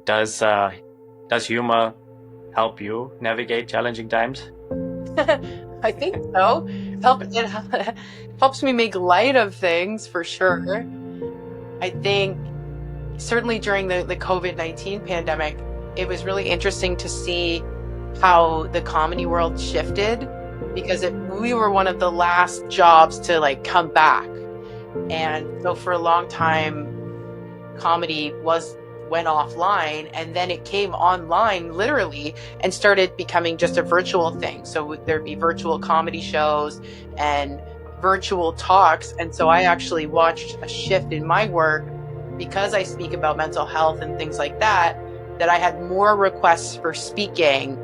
Does humor help you navigate challenging times? I think so. It helps me make light of things for sure. I think certainly during the COVID-19 pandemic, it was really interesting to see how the comedy world shifted because we were one of the last jobs to like come back. And so for a long time, comedy went offline and then it came online literally and started becoming just a virtual thing. So there'd be virtual comedy shows and virtual talks. And so I actually watched a shift in my work because I speak about mental health and things like that, that I had more requests for speaking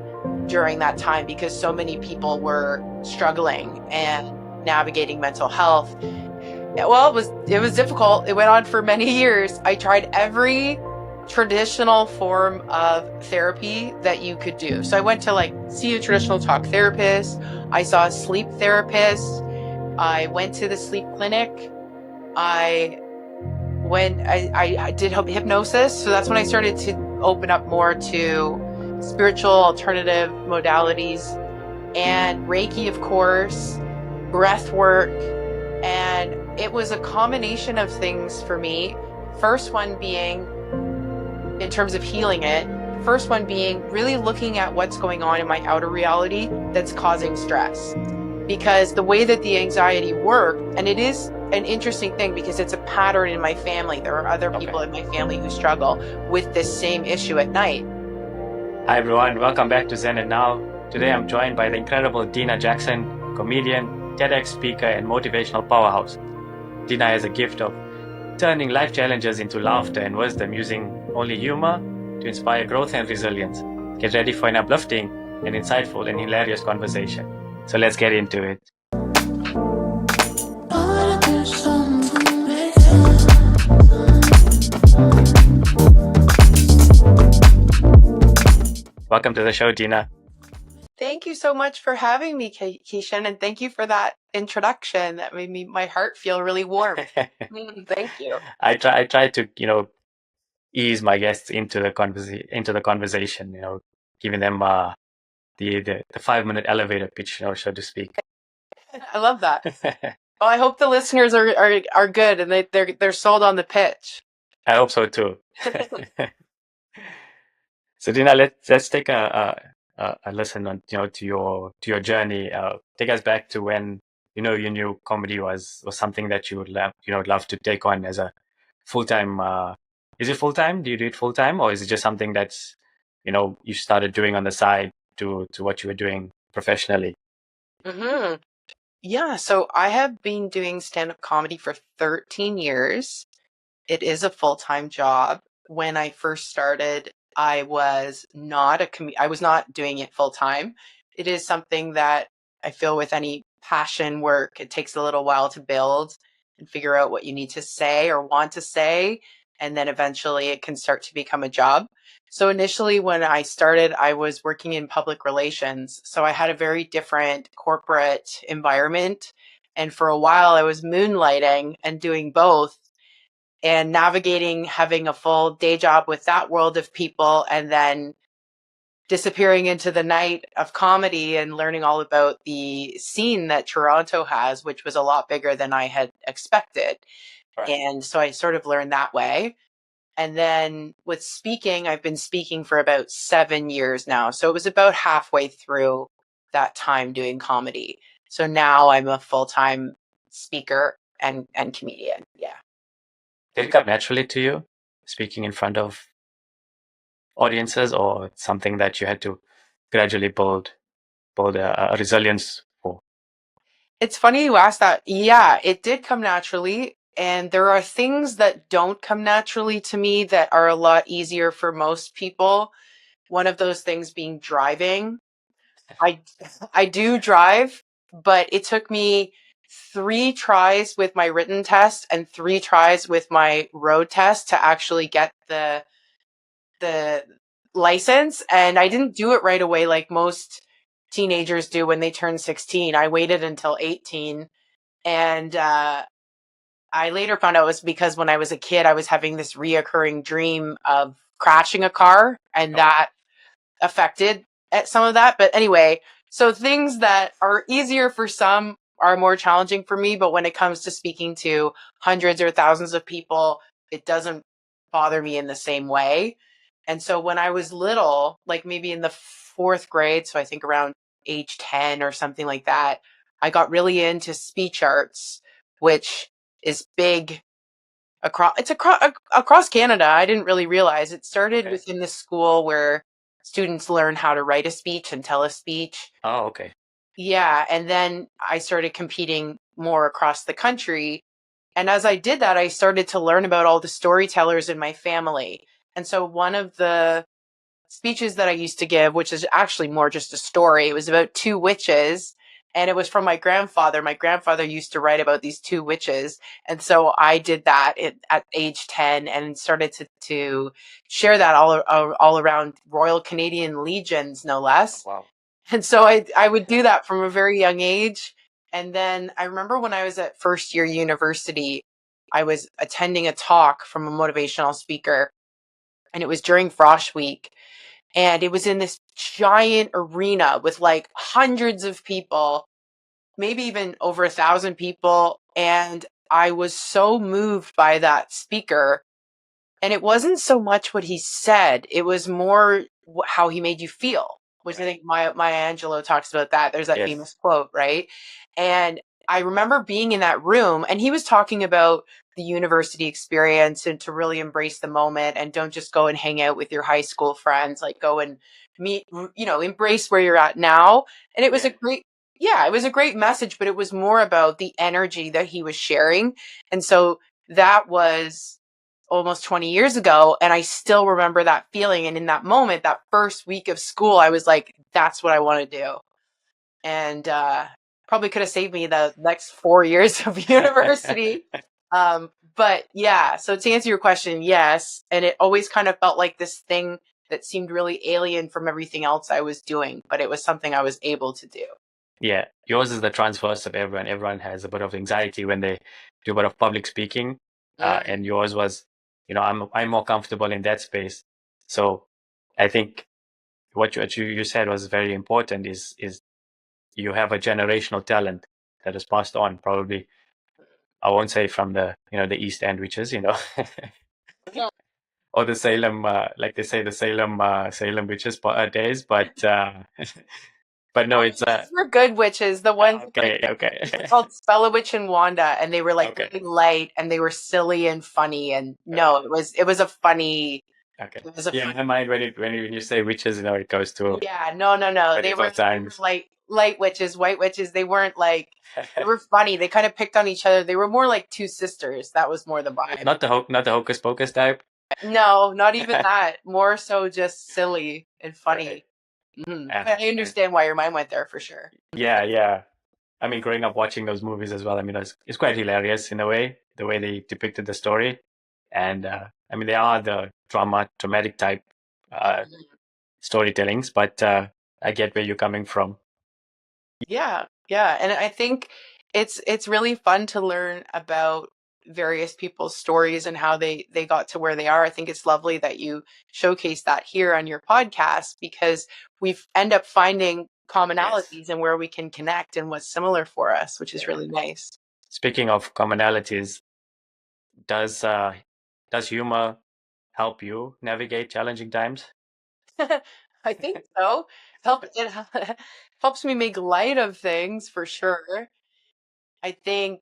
during that time because so many people were struggling and navigating mental health. Well, it was difficult. It went on for many years. I tried every traditional form of therapy that you could do. So I went to like see a traditional talk therapist. I saw a sleep therapist. I went to the sleep clinic. I I did hypnosis. So that's when I started to open up more to spiritual alternative modalities and Reiki, of course, breath work, and it was a combination of things for me. First one being, in terms of healing it, first one being really looking at what's going on in my outer reality that's causing stress. Because the way that the anxiety worked, and it is an interesting thing because it's a pattern in my family. There are other Okay. people in my family who struggle with this same issue at night. Hi everyone, welcome back to Zen and Now. Today I'm joined by the incredible Dena Jackson, comedian, TEDx speaker, and motivational powerhouse. Dina has a gift of turning life challenges into laughter and wisdom using only humor to inspire growth and resilience. Get ready for an uplifting and insightful and hilarious conversation. So let's get into it. Welcome to the show, Dina. Thank you so much for having me, Keishan, and thank you for that introduction. That made my heart feel really warm. Thank you. I try to ease my guests into the conversation, giving them the 5 minute elevator pitch, so to speak. I love that. Well, I hope the listeners are good and they're sold on the pitch. I hope so too. So Dina, let's take a listen on to your journey. Take us back to when you knew comedy was something that you would love to take on as a full time. Is it full time? Do you do it full time, or is it just something that's you started doing on the side to what you were doing professionally? hmm Yeah, so I have been doing stand-up comedy for 13 years. It is a full-time job. When I first started, I was not doing it full-time. It is something that I feel with any passion work, it takes a little while to build and figure out what you need to say or want to say, and then eventually it can start to become a job. So initially when I started, I was working in public relations. So I had a very different corporate environment. And for a while I was moonlighting and doing both and navigating having a full day job with that world of people and then disappearing into the night of comedy and learning all about the scene that Toronto has, which was a lot bigger than I had expected. Right. And so I sort of learned that way. And then with speaking, I've been speaking for about 7 years now. So it was about halfway through that time doing comedy. So now I'm a full time speaker and comedian. Yeah. Did it come naturally to you, speaking in front of audiences, or something that you had to gradually build a resilience for? It's funny you asked that. Yeah, it did come naturally. And there are things that don't come naturally to me that are a lot easier for most people. One of those things being driving. I I do drive, but it took me 3 tries with my written test and 3 tries with my road test to actually get the license. And I didn't do it right away like most teenagers do when they turn 16. I waited until 18 and I later found out it was because when I was a kid, I was having this reoccurring dream of crashing a car, and that affected some of that. But anyway, so things that are easier for some are more challenging for me. But when it comes to speaking to hundreds or thousands of people, it doesn't bother me in the same way. And so when I was little, like maybe in the fourth grade, so I think around age 10 or something like that, I got really into speech arts, which is big across Canada. I didn't really realize it started Okay. within the school where students learn how to write a speech and tell a speech. Oh, okay. Yeah, and then I started competing more across the country. And as I did that, I started to learn about all the storytellers in my family. And so one of the speeches that I used to give, which is actually more just a story. It was about two witches, and it was from my grandfather. My grandfather used to write about these two witches, and so I did that at age 10 and started to share that all around Royal Canadian Legions, no less. Wow. And so I would do that from a very young age. And then I remember when I was at first year university, I was attending a talk from a motivational speaker, and it was during Frosh Week, and it was in this giant arena with like hundreds of people, maybe even over 1,000 people. And I was so moved by that speaker. And it wasn't so much what he said, it was more how he made you feel, which I Right. think Maya Angelou talks about that. There's that Yes. famous quote, right? And I remember being in that room, and he was talking about the university experience and to really embrace the moment and don't just go and hang out with your high school friends, like go and meet, embrace where you're at now. And it was Yeah. a great, yeah, it was a great message, but it was more about the energy that he was sharing. And so that was almost 20 years ago, and I still remember that feeling. And in that moment, that first week of school, I was like, that's what I want to do. And probably could have saved me the next 4 years of university. But yeah, so to answer your question, yes. And it always kind of felt like this thing that seemed really alien from everything else I was doing, but it was something I was able to do. Yeah. Yours is the transverse of everyone. Everyone has a bit of anxiety when they do a bit of public speaking. And yours was, I'm more comfortable in that space. So I think what you said was very important is you have a generational talent that is passed on, probably. I won't say from the East End witches, or the Salem, like they say, the Salem witches days, but but no, it's These were good witches. The ones like okay, okay, they were called Spellowitch and Wanda, and they were like okay, really light, and they were silly and funny. And no, okay, it was a funny. okay. It was a Yeah, fun. in my mind, when you say witches, it goes to Yeah, no, no, no. medieval They were times. like light witches, white witches. They weren't like they were funny. They kind of picked on each other. They were more like two sisters. That was more the vibe. Not the hocus pocus type. No, not even that. More so just silly and Right. funny. And, But I and understand why your mind went there for sure. yeah, yeah. I mean, growing up watching those movies as well, it's quite hilarious in a way, the way they depicted the story. And they are the dramatic type uh, storytellings, but I get where you're coming from. Yeah, yeah, and I think it's really fun to learn about various people's stories and how they got to where they are. I think it's lovely that you showcase that here on your podcast because we end up finding Yes. commonalities and where we can connect and what's similar for us, which is Yeah. really nice. Speaking of commonalities, does uh, does humor help you navigate challenging times? I think so. It helps me make light of things for sure. I think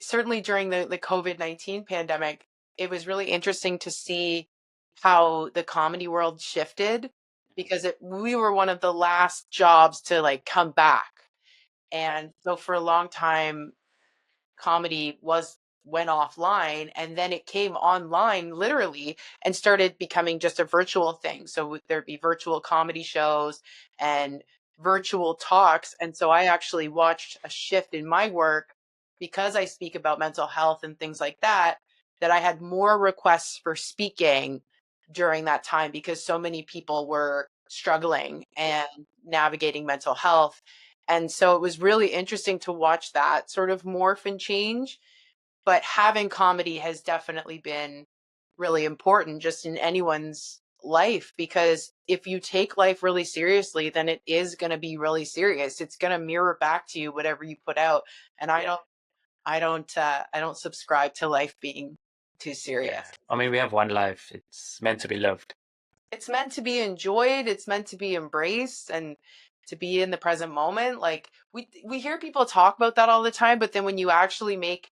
certainly during the COVID-19 pandemic, it was really interesting to see how the comedy world shifted because we were one of the last jobs to like come back. And so for a long time, comedy went offline, and then it came online literally and started becoming just a virtual thing. So there'd be virtual comedy shows and virtual talks. And so I actually watched a shift in my work because I speak about mental health and things like that, that I had more requests for speaking during that time because so many people were struggling and navigating mental health. And so it was really interesting to watch that sort of morph and change. But having comedy has definitely been really important just in anyone's life, because if you take life really seriously, then it is going to be really serious. It's going to mirror back to you whatever you put out. And Yeah. I don't subscribe to life being too Yeah. serious. I mean, we have one life. It's meant to be lived. It's meant to be enjoyed, it's meant to be embraced, and to be in the present moment. Like we hear people talk about that all the time, but then when you actually make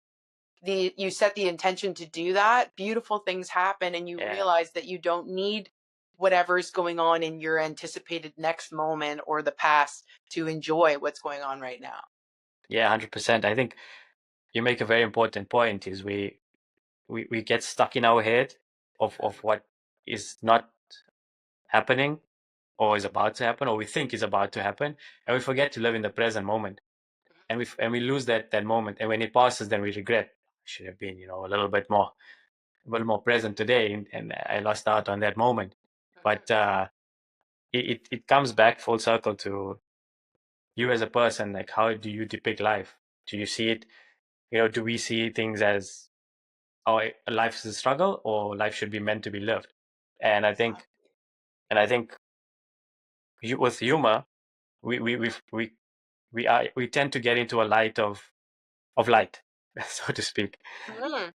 you set the intention to do that, beautiful things happen, and you Yeah. realize that you don't need whatever's going on in your anticipated next moment or the past to enjoy what's going on right now. Yeah, 100%. I think you make a very important point is we get stuck in our head of what is not happening or is about to happen or we think is about to happen, and we forget to live in the present moment, and we lose that moment, and when it passes then we regret, I should have been, a little more present today, and I lost out on that moment. But it comes back full circle to you as a person. Like, how do you depict life? Do you see it, do we see things as, oh, life is a struggle or life should be meant to be lived? And I think, and I think with humor, we tend to get into a light of light, so to speak. Mhm.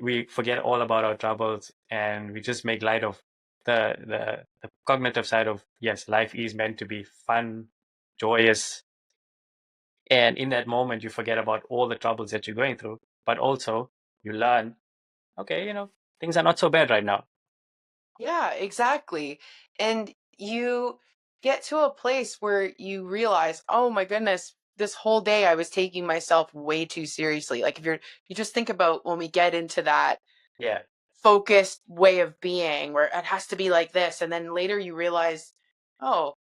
We forget all about our troubles and we just make light of the cognitive side of, yes, life is meant to be fun, joyous, and in that moment you forget about all the troubles that you're going through, but also you learn, okay, things are not so bad right now. Yeah, exactly. And you get to a place where you realize, oh my goodness, this whole day I was taking myself way too seriously. Like you just think about when we get into that Yeah. focused way of being where it has to be like this, and then later you realize, oh,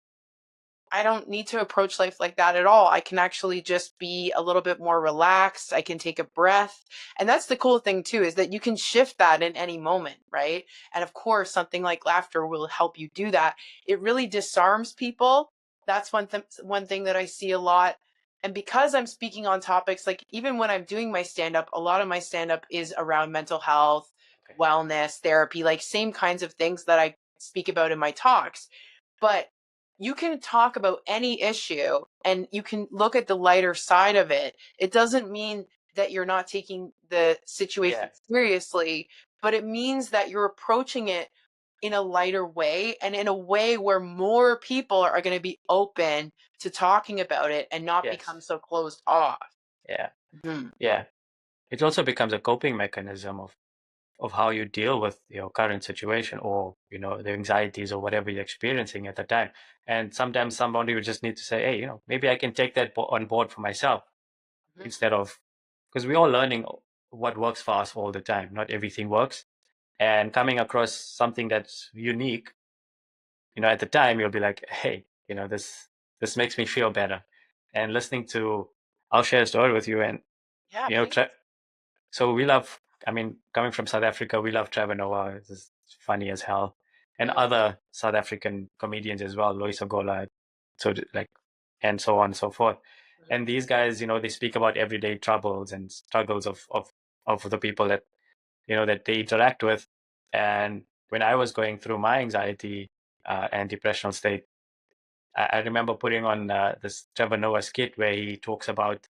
I don't need to approach life like that at all. I can actually just be a little bit more relaxed. I can take a breath. And that's the cool thing too, is that you can shift that in any moment, right? And of course, something like laughter will help you do that. It really disarms people. That's one thing that I see a lot. And because I'm speaking on topics like even when I'm doing my stand up, a lot of my stand up is around mental health, Okay. wellness, therapy, like same kinds of things that I speak about in my talks. But you can talk about any issue and you can look at the lighter side of it. It doesn't mean that you're not taking the situation Yeah. seriously, but it means that you're approaching it in a lighter way and in a way where more people are going to be open to talking about it and not Yes. become so closed off. Yeah. Mhm. Yeah. It also becomes a coping mechanism of how you deal with your current situation, or the anxieties or whatever you're experiencing at the time. And sometimes somebody would just need to say, hey, maybe I can take that on board for myself, Mhm. instead of, because we're all learning what works for us all the time. Not everything works, and coming across something that's unique, at the time you'll be like, hey, this makes me feel better. And listening to, I'll share a story with you. And Yeah, you know please. tra- so we love, I mean, coming from South Africa, we love Trevor Noah. It's funny as hell. And Mhm. other South African comedians as well, Lois Ogola, like, and so on and so forth. And these guys, they speak about everyday troubles and struggles of the people that they interact with. And when I was going through my anxiety and depressional state, I remember putting on this Trevor Noah skit where he talks about,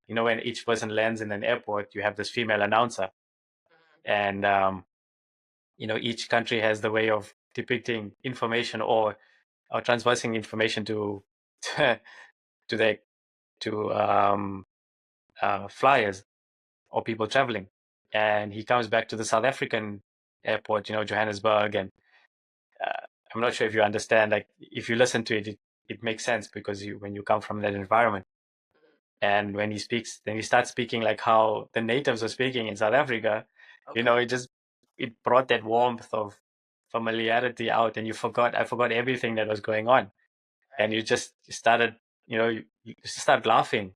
when each person lands in an airport, you have this female announcer, and each country has the way of depicting information, or transversing information to to their to flyers or people traveling. And he comes back to the South African airport, Johannesburg, and uh, I'm not sure if you understand. Like, if you listen to it, it makes sense, because when you come from that environment. And when he speaks, then he starts speaking like how the natives are speaking in South Africa. Okay. It brought that warmth of familiarity out, and I forgot everything that was going on, and Right. you just started, you just start laughing.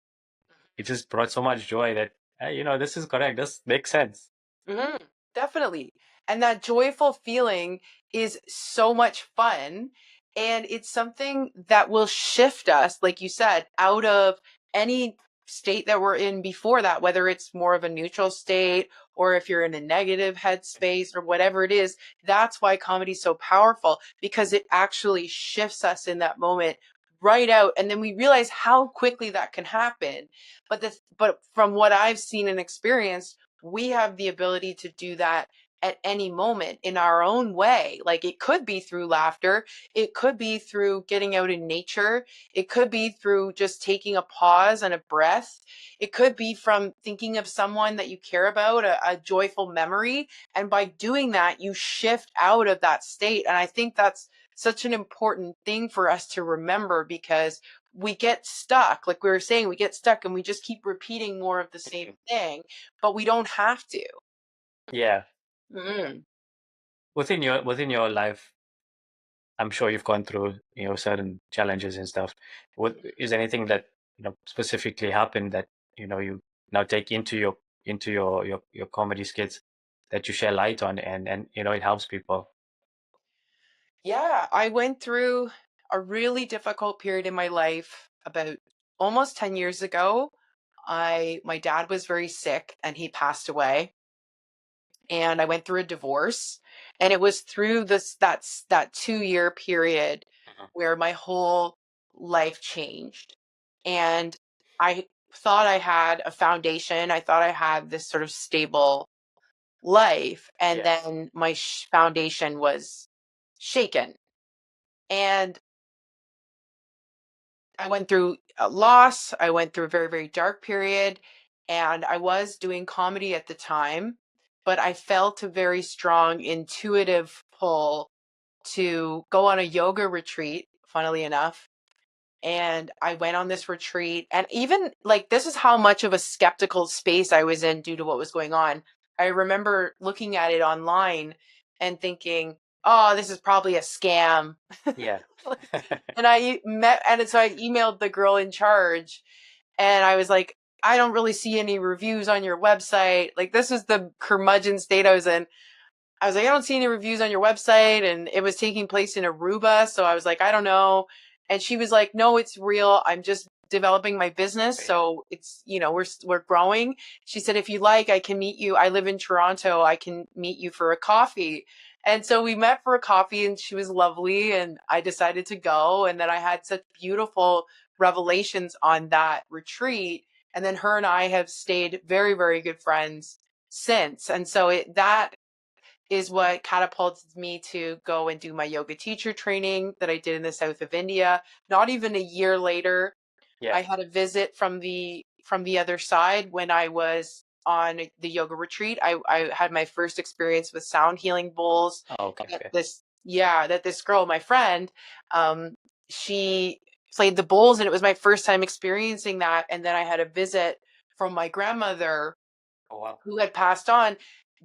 It just brought so much joy that, hey, this is correct. This makes sense. Mhm. Definitely. And that joyful feeling is so much fun. And it's something that will shift us, like you said, out of any state that we're in before that, whether it's more of a neutral state or if you're in a negative headspace or whatever it is. That's why comedy is so powerful, because it actually shifts us in that moment right out. And then we realize how quickly that can happen. But from what I've seen and experienced, we have the ability to do that at any moment in our own way. Like, it could be through laughter. It could be through getting out in nature. It could be through just taking a pause and a breath. It could be from thinking of someone that you care about, a joyful memory. And by doing that, you shift out of that state. And I think that's such an important thing for us to remember, because we get stuck. Like we were saying, we get stuck and we just keep repeating more of the same thing, but we don't have to. Yeah. Mm. Within your life, I'm sure you've gone through, certain challenges and stuff. Is there anything that, specifically happened that, you now take into your comedy skits that you share light on, and it helps people? Yeah, I went through a really difficult period in my life about almost 10 years ago. My dad was very sick and he passed away, and I went through a divorce, and it was through that 2-year period Mhm. where my whole life changed. And I thought I had a foundation. I thought I had this sort of stable life, and Yeah. then my foundation was shaken. And I went through a loss. I went through a very, very dark period, and I was doing comedy at the time, but I felt a very strong intuitive pull to go on a yoga retreat, funnily enough. And I went on this retreat, and even like, this is how much of a skeptical space I was in due to what was going on. I remember looking at it online and thinking, oh, this is probably a scam. Yeah. And so I emailed the girl in charge, and I was like, I don't really see any reviews on your website. Like, this is the curmudgeon state I was in. I was like, I don't see any reviews on your website. And it was taking place in Aruba. So I was like, I don't know. And she was like, no, it's real. I'm just developing my business. Yeah. So it's, we're growing. She said, if you like, I can meet you. I live in Toronto. I can meet you for a coffee. And so we met for a coffee, and she was lovely. And I decided to go. And then I had such beautiful revelations on that retreat. And then her and I have stayed very, very good friends since. And so that is what catapulted me to go and do my yoga teacher training that I did in the south of India. Not even a year later, Yeah. I had a visit from the other side when I was on the yoga retreat. I had my first experience with sound healing bowls. Oh, okay. That Okay. this girl, my friend, um, she played the bowls, and it was my first time experiencing that. And then I had a visit from my grandmother, Oh, wow. who had passed on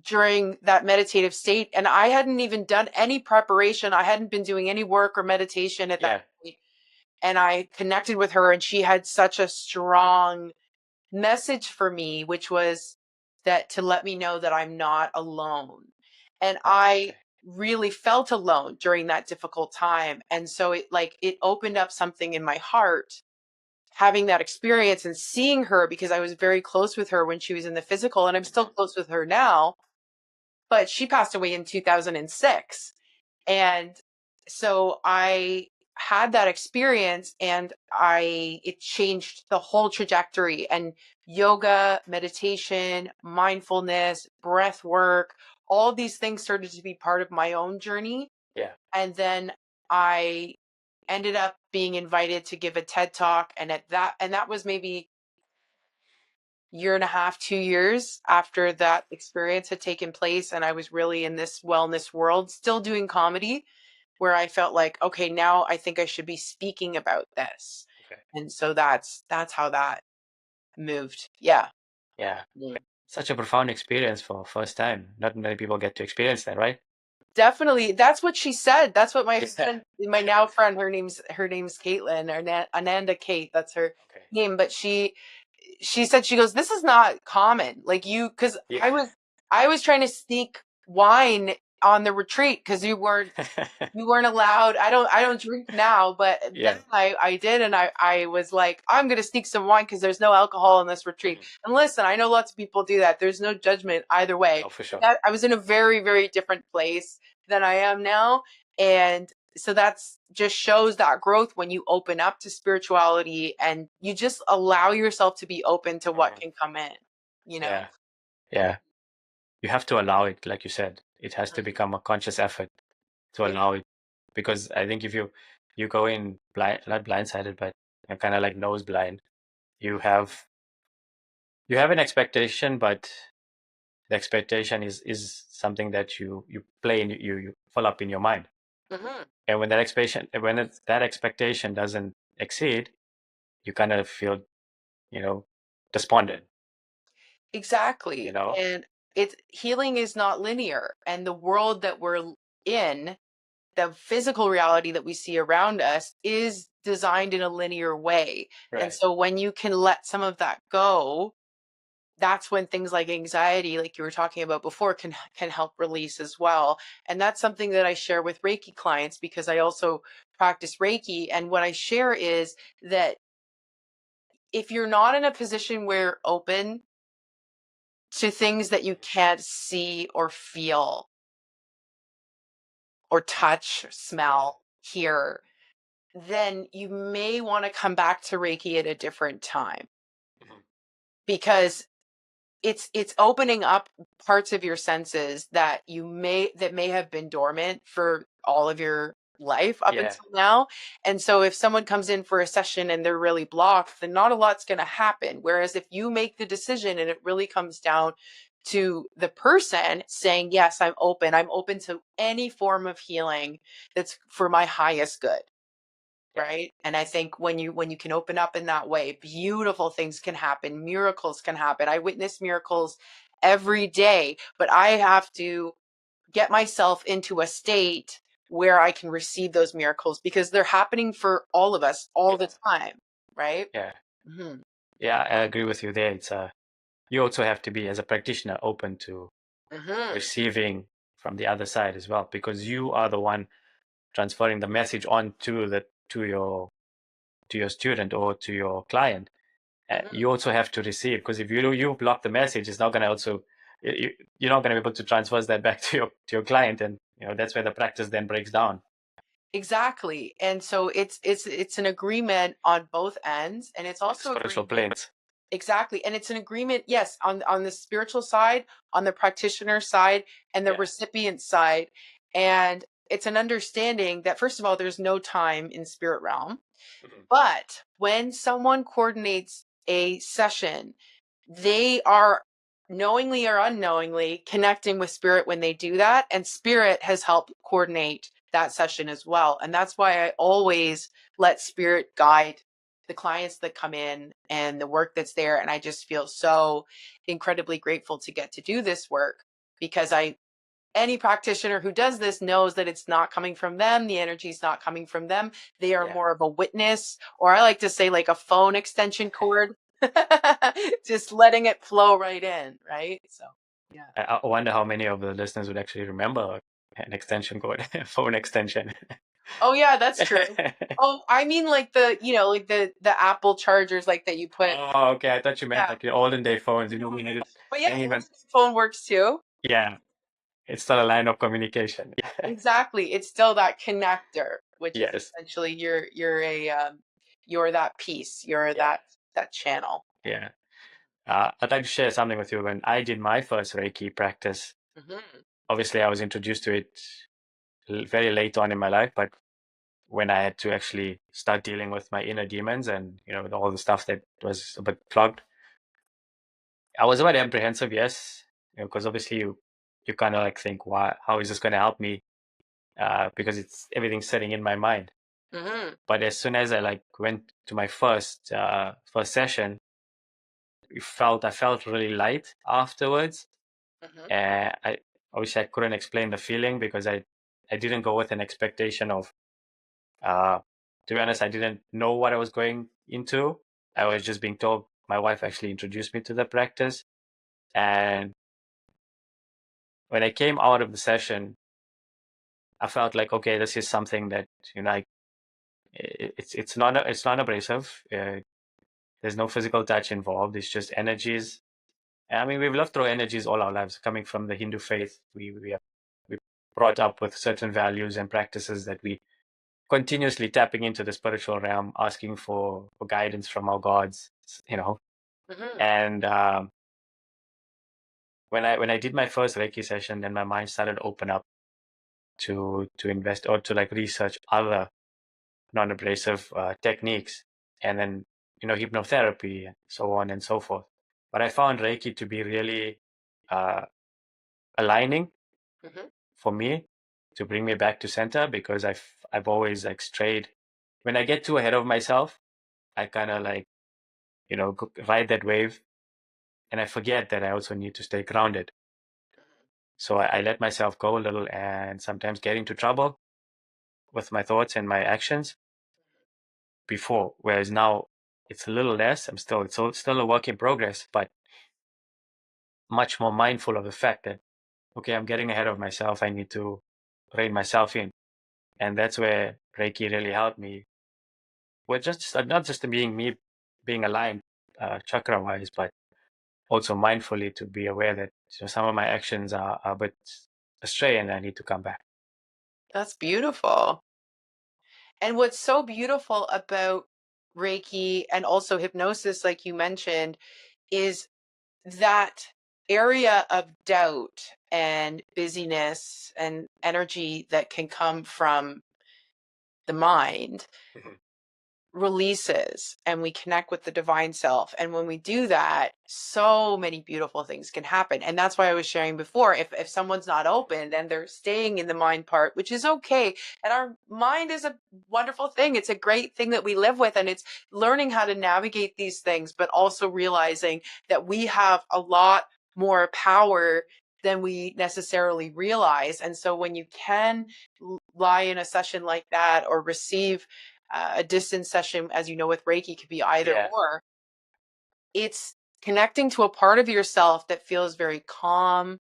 during that meditative state. And I hadn't even done any preparation. I hadn't been doing any work or meditation at that Yeah. point. And I connected with her, and she had such a strong message for me, which was that to let me know that I'm not alone. And Oh, I okay. really felt alone during that difficult time. And so it opened up something in my heart, having that experience and seeing her, because I was very close with her when she was in the physical, and I'm still Mhm. close with her now, but she passed away in 2006. And so I had that experience, and it changed the whole trajectory. And yoga, meditation, mindfulness, breath work, all these things started to be part of my own journey. Yeah. And then I ended up being invited to give a TED talk. And that was maybe year and a half, 2 years after that experience had taken place. And I was really in this wellness world, still doing comedy, where I felt like, okay, now I think I should be speaking about this. Okay. And so that's how that moved. Yeah. Yeah. Mm. Such a profound experience for first time. Not many people get to experience that, right? Definitely. That's what she said. That's what my Yeah. friend, my now friend, her name's Caitlin, or Ananda Kate, that's her Okay. name. But she said, she goes, this is not common. Like, because Yeah. I was trying to sneak wine on the retreat because you weren't allowed. I don't drink now, but Yeah. then I did, and I was like, I'm gonna sneak some wine because there's no alcohol in this retreat. And listen, I know lots of people do that. There's no judgment either way. Oh, for sure. I was in a very, very different place than I am now. And so that's just shows that growth when you open up to spirituality and you just allow yourself to be open to what can come in, you know? Yeah. Yeah. You have to allow it, like you said. It has to become a conscious effort to Yeah. allow it. Because I think if you go in blind, not blindsided, but kind of like nose blind, you have an expectation, but the expectation is something that you play and you fill up in your mind. Hmm. And when that expectation doesn't exceed, you kind of feel, despondent, you Exactly. know? And it's healing is not linear. And the world that we're in, the physical reality that we see around us is designed in a linear way. And Right. so when you can let some of that go, that's when things like anxiety, like you were talking about before, can help release as well. And that's something that I share with Reiki clients because I also practice Reiki. And what I share is that if you're not in a position where you're open to things that you can't see or feel or touch, smell, hear, then you may want to come back to Reiki at a different time Mhm. because it's opening up parts of your senses that may have been dormant for all of your life up Yeah. until now. And so if someone comes in for a session and they're really blocked, then not a lot's going to happen. Whereas if you make the decision and it really comes down to the person saying, yes, I'm open to any form of healing that's for my highest good. Yeah. Right. And I think when you can open up in that way, beautiful things can happen, miracles can happen. I witness miracles every day, but I have to get myself into a state where I can receive those miracles because they're happening for all of us all Yeah. the time. Right. Yeah. Hmm. Yeah, I agree with you there. It's you also have to be, as a practitioner, open to Hmm. receiving from the other side as well, because you are the one transferring the message on to your student or to your client. Hmm. You also have to receive, because if you block the message, it's not going to also you're not going to be able to transfer that back to your client, and that's where the practice then breaks down. Exactly. And so it's an agreement on both ends, and it's Both also spiritual agreement. planes. Exactly. And it's an agreement, yes, on the spiritual side, on the practitioner side, and the Yeah. recipient side. And it's an understanding that, first of all, there's no time in spirit realm. Mhm. But when someone coordinates a session, they are knowingly or unknowingly connecting with spirit when they do that. And spirit has helped coordinate that session as well. And that's why I always let spirit guide the clients that come in and the work that's there. And I just feel so incredibly grateful to get to do this work because any practitioner who does this knows that it's not coming from them. The energy is not coming from them. They are Yeah. more of a witness, or I like to say like a phone extension cord, just letting it flow right in. Right. So, yeah. I wonder how many of the listeners would actually remember an extension cord, phone extension. Oh yeah, that's true. Oh, I mean like like the Apple chargers like that you put. Oh, okay. I thought you meant Yeah. like the olden day phones. We needed, But yeah, and even, phone works too. yeah, it's still a line of communication. Yeah. Exactly. It's still that connector, which is Yes. essentially you're that piece. You're Yeah. that channel. Yeah. I'd like to share something with you. When I did my first Reiki practice, Hmm. obviously I was introduced to it very late on in my life, but when I had to actually start dealing with my inner demons and, with all the stuff that was a bit plugged, I was a bit apprehensive, yes, because obviously you kind of like think, why, how is this going to help me? Because it's everything sitting in my mind. Hmm. But as soon as I like went to my first session, I felt really light afterwards. Hmm. I obviously I couldn't explain the feeling because I didn't go with an expectation of. Uh, to be honest, I didn't know what I was going into. I was Hmm. just being told. My wife actually introduced me to the practice, and when I came out of the session, I felt like, okay, this is something that, it's not abrasive. There's no physical touch involved. It's just energies. I mean, we've lived through energies all our lives. Coming from the Hindu faith, we brought up with certain values and practices that we continuously tapping into the spiritual realm, asking for guidance from our gods, Hmm. And when I did my first Reiki session, then my mind started to open up to invest or to like research other non-abrasive techniques, and then hypnotherapy and so on and so forth. But I found Reiki to be really uh, aligning Hmm. for me, to bring me back to center, because I've always like strayed. When I get too ahead of myself, I kind of like ride that wave, and I forget that I also need to stay grounded. So I let myself go a little, and sometimes get into trouble with my thoughts and my actions before. Whereas now it's a little less. It's still a work in progress, but much more mindful of the fact that, okay, I'm getting ahead of myself. I need to rein myself in, and that's where Reiki really helped me with just not just being aligned chakra wise, but also mindfully to be aware that some of my actions are a bit astray, and I need to come back. That's beautiful. And what's so beautiful about Reiki and also hypnosis, like you mentioned, is that area of doubt and busyness and energy that can come from the mind Mhm. releases, and we connect with the divine self. And when we do that, so many beautiful things can happen. And that's why I was sharing before, if someone's not open, then they're staying in the mind part, which is okay. And our mind is a wonderful thing. It's a great thing that we live with, and it's learning how to navigate these things, but also realizing that we have a lot more power than we necessarily realize. And so when you can lie in a session like that, or receive a distance session, as you know, with Reiki, could be either Yeah, or. It's connecting to a part of yourself that feels very calm,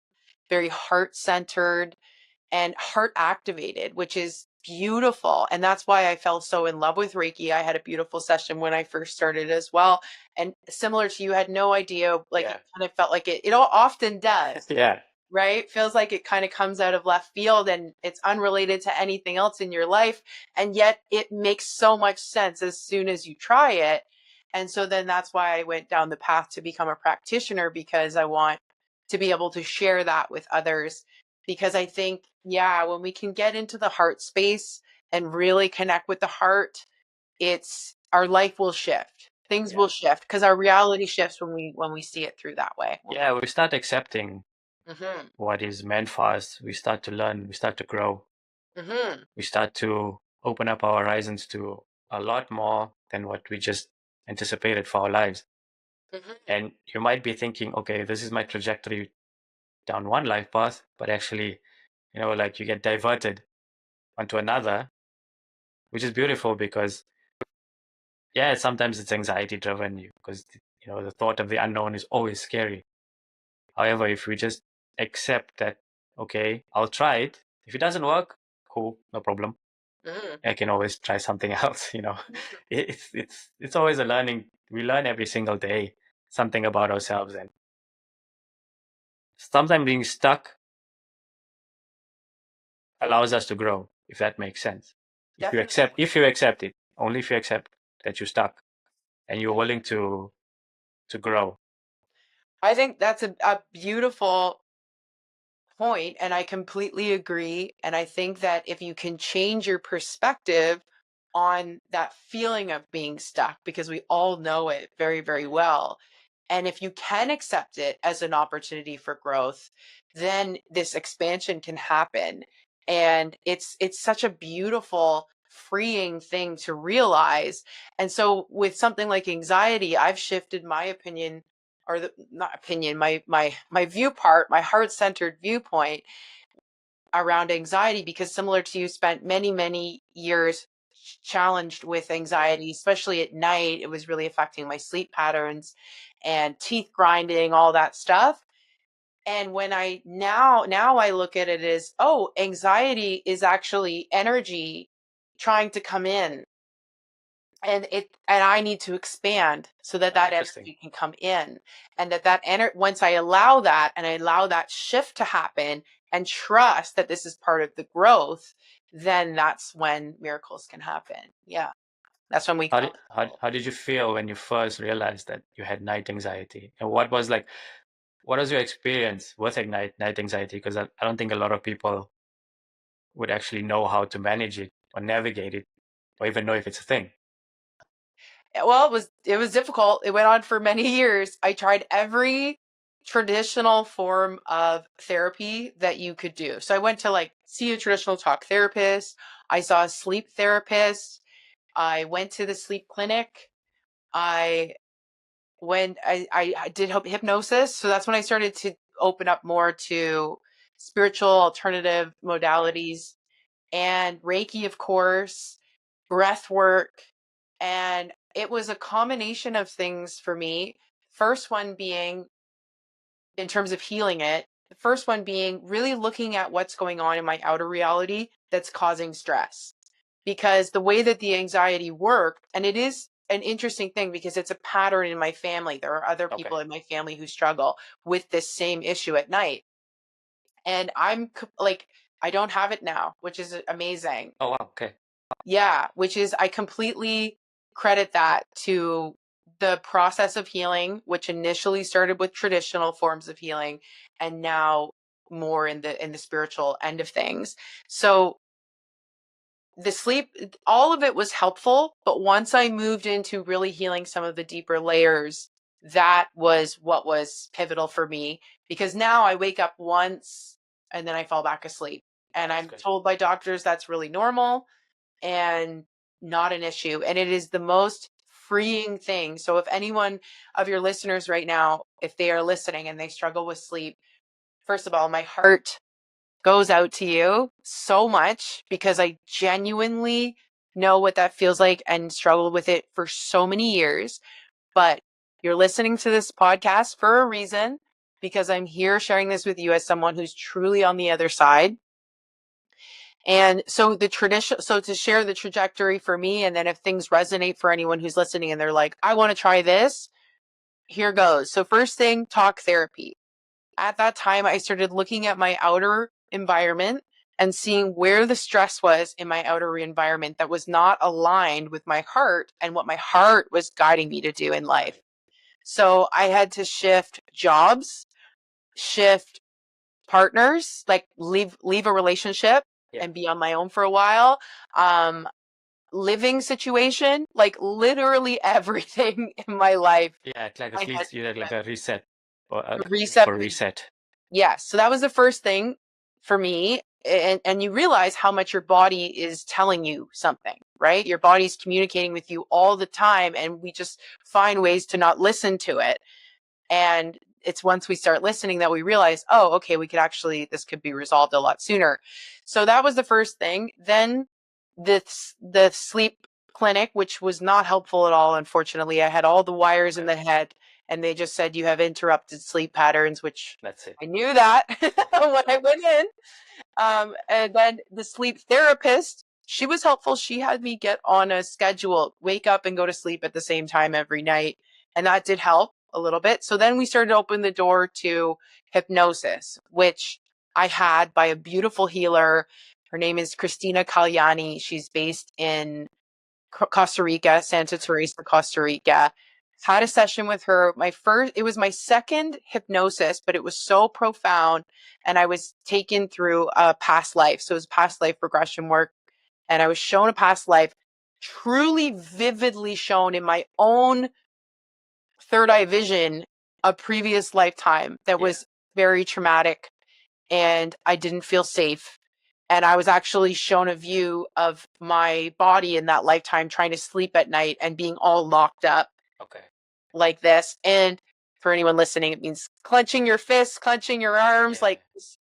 very heart centered, and heart activated, which is beautiful. And that's why I fell so in love with Reiki. I had a beautiful session when I first started as well. And similar to you, had no idea, like it yeah, kind of felt like it all often does, yeah, right? Feels like it kind of comes out of left field and it's unrelated to anything else in your life. And yet it makes so much sense as soon as you try it. And so then that's why I went down the path to become a practitioner, because I want to be able to share that with others. Because I think, yeah, when we can get into the heart space and really connect with the heart, it's our life will shift. Things yeah, will shift because our reality shifts when we see it through that way. yeah. We start accepting Mm-hmm. what is meant for us. We start to learn. We start to grow. Mm-hmm. We start to open up our horizons to a lot more than what we just anticipated for our lives. Mm-hmm. And you might be thinking, okay, this is my trajectory down one life path, but actually, like you get diverted onto another, which is beautiful because, yeah, sometimes it's anxiety driven, because the thought of the unknown is always scary. However, if we just accept that, okay, I'll try it. If it doesn't work, cool, no problem. Mm-hmm. I can always try something else. It's always a learning. We learn every single day something about ourselves, and sometimes being stuck allows us to grow, if that makes sense. If you Definitely. accept, if you accept it, only if you accept that you're stuck and you're willing to grow. I think that's a beautiful point, and I completely agree. And I think that if you can change your perspective on that feeling of being stuck, because we all know it very, very well, and if you can accept it as an opportunity for growth, then this expansion can happen. And it's such a beautiful, freeing thing to realize. And so with something like anxiety, I've shifted my opinion, or the not opinion, my view part, my heart-centered viewpoint around anxiety, because similar to you, spent many years challenged with anxiety, especially at night. It was really affecting my sleep patterns and teeth grinding, all that stuff. And when I now I look at it as, oh, anxiety is actually energy trying to come in, and I need to expand so that that Interesting. energy can come in, and that energy, once I allow that and I allow that shift to happen and trust that this is part of the growth, then that's when miracles can happen. Yeah. That's when we How come. did how did you feel when you first realized that you had night anxiety? And what was your experience with night anxiety? Because I don't think a lot of people would actually know how to manage it or navigate it or even know if it's a thing. Well, it was difficult. It went on for many years. I tried every traditional form of therapy that you could do. So I went to like see a traditional talk therapist. I saw a sleep therapist. I went to the sleep clinic. I I did hypnosis. So that's when I started to open up more to spiritual alternative Right. modalities, and Reiki, of course, breath work. And it was a combination of things for me. First one being, in terms of healing it, the first one being really looking at what's going on in my outer reality that's causing stress. Because the way that the anxiety worked, and it is an interesting thing because it's a pattern in my family. There are other Okay. people in my family who struggle with this same issue at night. And like, I don't have it now, which is amazing. Oh wow. Okay. Yeah, which is, I completely credit that to the process of healing, which initially started with traditional forms of healing and now more in the spiritual end of things. So the sleep, all of it was helpful, but once I moved into really healing some of the deeper layers, that was what was pivotal for me, because now I wake up once and then I fall back asleep. And That's I'm good. told by doctors that's really normal and not an issue. And it is the most freeing thing. So if anyone of your listeners right now, if they are listening and they struggle with sleep, first of all, my heart goes out to you so much, because I genuinely know what that feels like and struggled with it for so many years. But you're listening to this podcast for a reason, because I'm here sharing this with you as someone who's truly on the other side. And so so to share the trajectory for me, and then if things resonate for anyone who's listening and they're like, I want to try this, here goes. So first thing, talk therapy. At that time, I started looking at my outer environment and seeing where the stress was in my outer environment that was not aligned with my heart and what my heart was guiding me to do in life. Right. So I had to shift jobs, shift partners, like leave a relationship Yeah. and be on my own for a while. Um, Living situation, like literally everything in my life, Yeah. It's like I had you had like a reset or to reset. for reset. Yeah, so that was the first thing for me. And you realize how much your body is telling you something, right? Your body's communicating with you all the time, and we just find ways to not listen to it. And it's once we start listening that we realize, oh, okay, this could be resolved a lot sooner. So that was the first thing. Then the sleep clinic, which was not helpful at all, unfortunately. I had all the wires in Okay. the head, and they just said you have interrupted sleep patterns, which That's it. I knew that when I went in. And then the sleep therapist, she was helpful. She had me get on a schedule, wake up and go to sleep at the same time every night. And that did help a little bit. So then we started to open the door to hypnosis, which I had by a beautiful healer. Her name is Christina Kalyani. She's based in Costa Rica, Santa Teresa, Costa Rica. Had a session with her. It was my second hypnosis, but it was so profound. And I was taken through a past life. So it was past life regression work. And I was shown a past life, truly vividly shown in my own third eye vision, a previous lifetime that Yeah. was very traumatic, and I didn't feel safe. And I was actually shown a view of my body in that lifetime trying to sleep at night and being all locked up Okay. like this. And for anyone listening, it means clenching your fists, clenching your arms, Yeah. like this.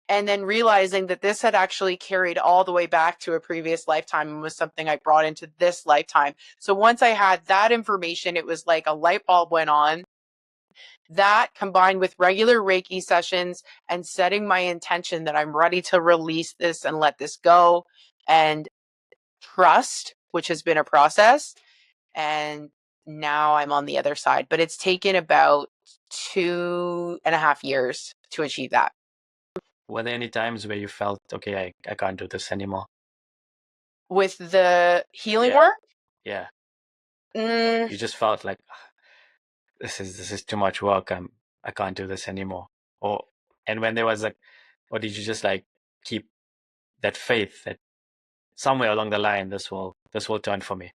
And then realizing that this had actually carried all the way back to a previous lifetime and was something I brought into this lifetime. So once I had that information, it was like a light bulb went on. That combined with regular Reiki sessions and setting my intention that I'm ready to release this and let this go, and trust, which has been a process. And now I'm on the other side, but it's taken about 2.5 years to achieve that. Were there any times where you felt, okay, I can't do this anymore? With the healing Yeah. work, Yeah. mm, You just felt like, "Ah, this is too much work. I can't do this anymore." Or and when there was like, or did you just like keep that faith that somewhere along the line this will turn for me?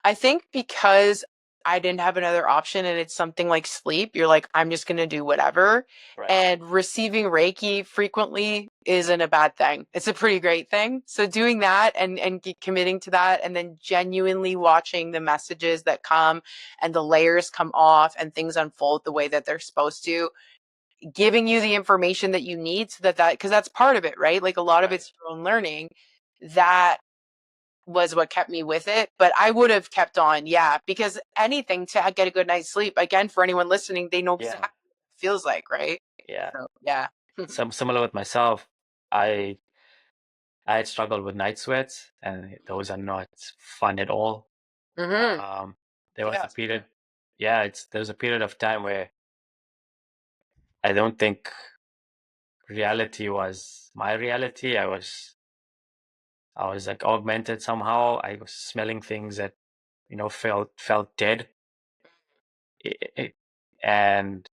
I think because I didn't have another option and it's something like sleep, you're like, I'm just going to do whatever. Right. And receiving Reiki frequently isn't a bad thing. It's a pretty great thing. So doing that and committing to that, and then genuinely watching the messages that come and the layers come off and things unfold the way that they're supposed to, giving you the information that you need so that, because that's part of it, right? Like a lot of Right. it's your own learning. That was what kept me with it. But I would have kept on, yeah, because anything to get a good night's sleep. Again, for anyone listening, they know Yeah. exactly what it feels like, right? Yeah. So yeah. Similar with myself. I had struggled with night sweats, and those are not fun at all. Mm-hmm. Um, there was a Yes. period, yeah, there was a period of time where I don't think reality was my reality. I was like augmented somehow. I was smelling things that, felt dead. I- I- and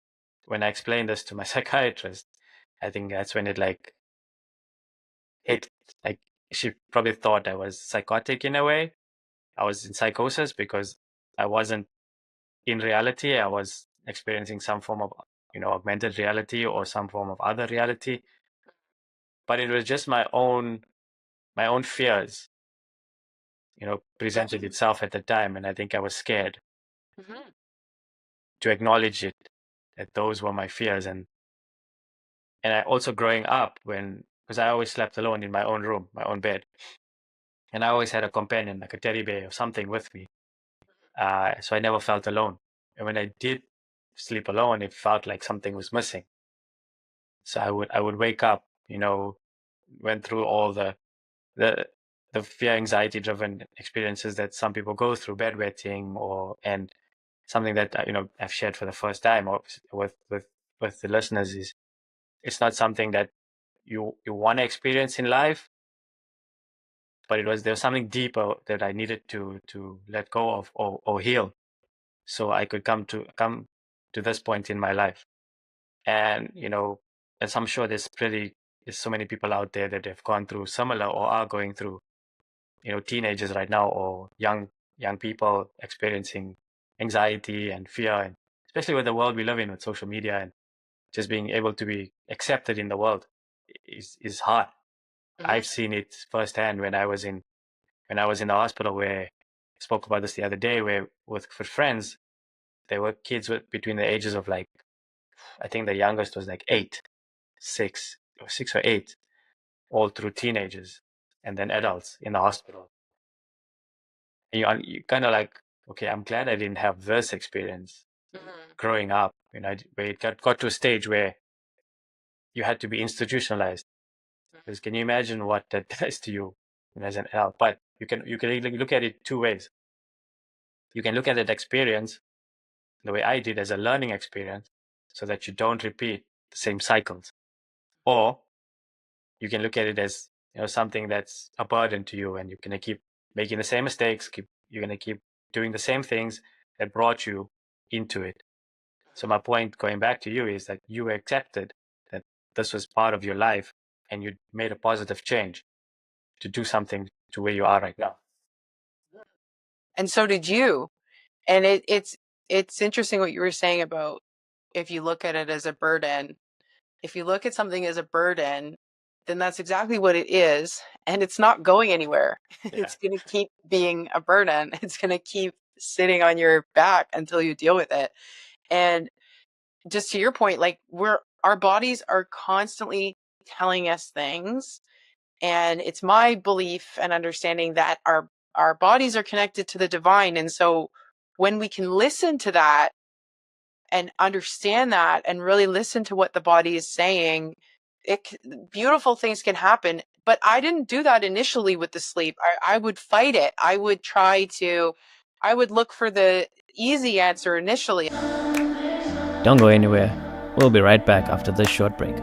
when I explained this to my psychiatrist, I think that's when it like hit. Like she probably thought I was psychotic in a way. I was in psychosis because I wasn't in reality. I was experiencing some form of, augmented reality or some form of other reality. But it was just my own fears, presented itself at the time, and I think I was scared Mm-hmm. to acknowledge it, that those were my fears. And I also growing up, because I always slept alone in my own room, my own bed, and I always had a companion, like a teddy bear or something with me, so I never felt alone. And when I did sleep alone, it felt like something was missing. So I would wake up, went through all the the fear anxiety driven experiences that some people go through, bedwetting, and something that I've shared for the first time, or with the listeners, is it's not something that you want to experience in life, but there was something deeper that I needed to let go of, or heal, so I could come to this point in my life. And as I'm sure there's so many people out there that have gone through similar or are going through, teenagers right now, or young people experiencing anxiety and fear, and especially with the world we live in with social media, and just being able to be accepted in the world is hard. Mm-hmm. I've seen it firsthand when I was in the hospital, where I spoke about this the other day, where with friends, there were kids between the ages of, like, I think the youngest was like 6 or 8, all through teenagers, and then adults in the hospital. And you kind of like, okay, I'm glad I didn't have this experience Mm-hmm. growing up, where it got to a stage where you had to be institutionalized. Because can you imagine what that does to you, as an adult? But you can really look at it two ways. You can look at that experience the way I did, as a learning experience, so that you don't repeat the same cycles. Or you can look at it as, something that's a burden to you, and you're gonna keep making the same mistakes, you're gonna keep doing the same things that brought you into it. So my point, going back to you, is that you accepted that this was part of your life, and you made a positive change to do something to where you are right now. And so did you. And it's interesting what you were saying about, if you look at it as a burden, if you look at something as a burden, then that's exactly what it is. And it's not going anywhere. Yeah. It's going to keep being a burden. It's going to keep sitting on your back until you deal with it. And just to your point, like, our bodies are constantly telling us things. And it's my belief and understanding that our bodies are connected to the divine. And so when we can listen to that, and understand that and really listen to what the body is saying, beautiful things can happen. But I didn't do that initially with the sleep. I would fight it. I would look for the easy answer initially. Don't go anywhere. We'll be right back after this short break.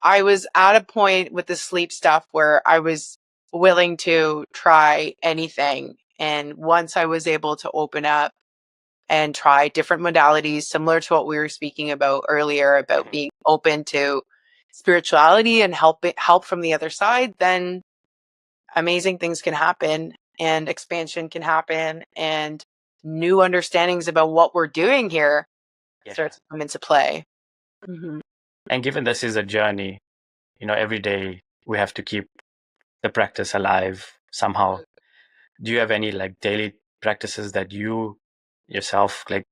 I was at a point with the sleep stuff where I was willing to try anything. And once I was able to open up and try different modalities, similar to what we were speaking about earlier, about being open to spirituality and help from the other side, then amazing things can happen and expansion can happen and new understandings about what we're doing here starts to come into play. Mm-hmm. And given this is a journey, every day we have to keep the practice alive somehow. Do you have any like daily practices that you yourself like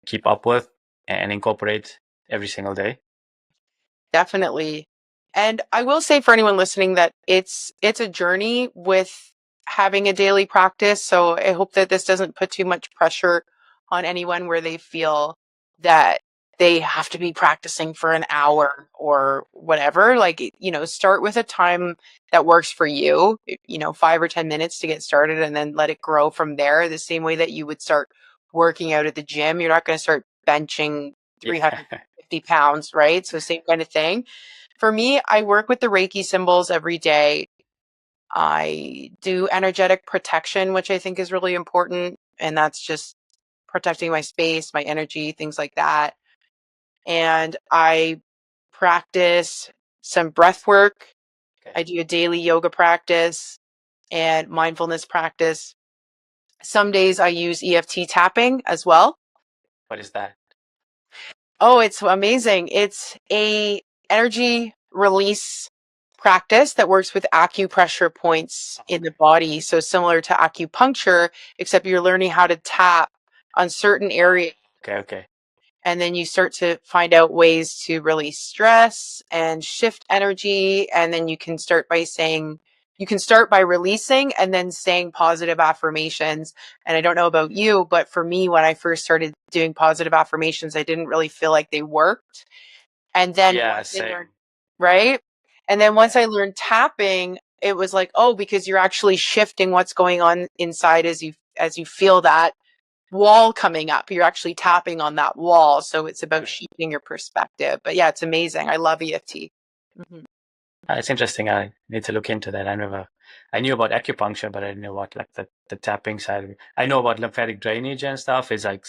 keep up with and incorporate every single day? Definitely. And I will say for anyone listening that it's a journey with having a daily practice. So I hope that this doesn't put too much pressure on anyone where they feel that they have to be practicing for an hour or whatever. Like, start with a time that works for you, 5 or 10 minutes to get started and then let it grow from there. The same way that you would start working out at the gym. You're not going to start benching 350 pounds, right? So same kind of thing. For me, I work with the Reiki symbols every day. I do energetic protection, which I think is really important. And that's just protecting my space, my energy, things like that. And I practice some breath work. I do a daily yoga practice and mindfulness practice. Some days I use EFT tapping as well. What is that? Oh, it's amazing. It's a energy release practice that works with acupressure points in the body. So similar to acupuncture, except you're learning how to tap on certain areas. Okay. And then you start to find out ways to release stress and shift energy. And then you can start by releasing and then saying positive affirmations. And I don't know about you, but for me, when I first started doing positive affirmations, I didn't really feel like they worked. And then once I learned, right? And then once I learned tapping, it was like, oh, because you're actually shifting what's going on inside as you feel that wall coming up. You're actually tapping on that wall. So it's about shifting your perspective. But yeah, it's amazing. I love EFT. Mm-hmm. It's interesting. I need to look into that. I knew about acupuncture, but I didn't know what like the tapping side of it. I know about lymphatic drainage and stuff. It's like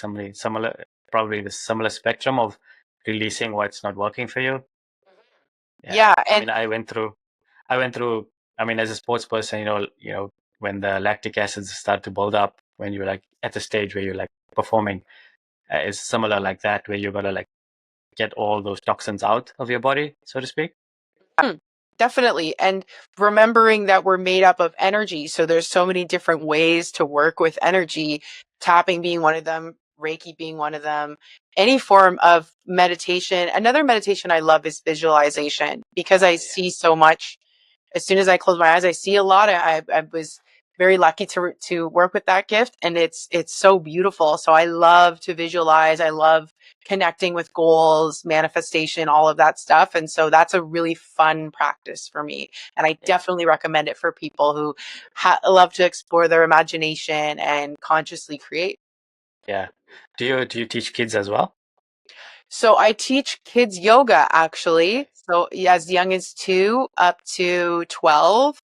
probably the similar spectrum of releasing what's not working for you. Yeah. I mean, I went through, I mean, as a sports person, when the lactic acids start to build up, when you're like at the stage where you're like performing, it's similar like that, where you gotta like get all those toxins out of your body, so to speak. Definitely. And remembering that we're made up of energy. So there's so many different ways to work with energy, tapping being one of them, Reiki being one of them, any form of meditation. Another meditation I love is visualization because I see so much. As soon as I close my eyes, I see a lot. I was very lucky to work with that gift, and it's so beautiful. So I love to visualize. I love connecting with goals, manifestation, all of that stuff. And so that's a really fun practice for me. And I definitely recommend it for people who love to explore their imagination and consciously create. Yeah. Do you teach kids as well? So I teach kids yoga actually. So as young as 2 up to 12.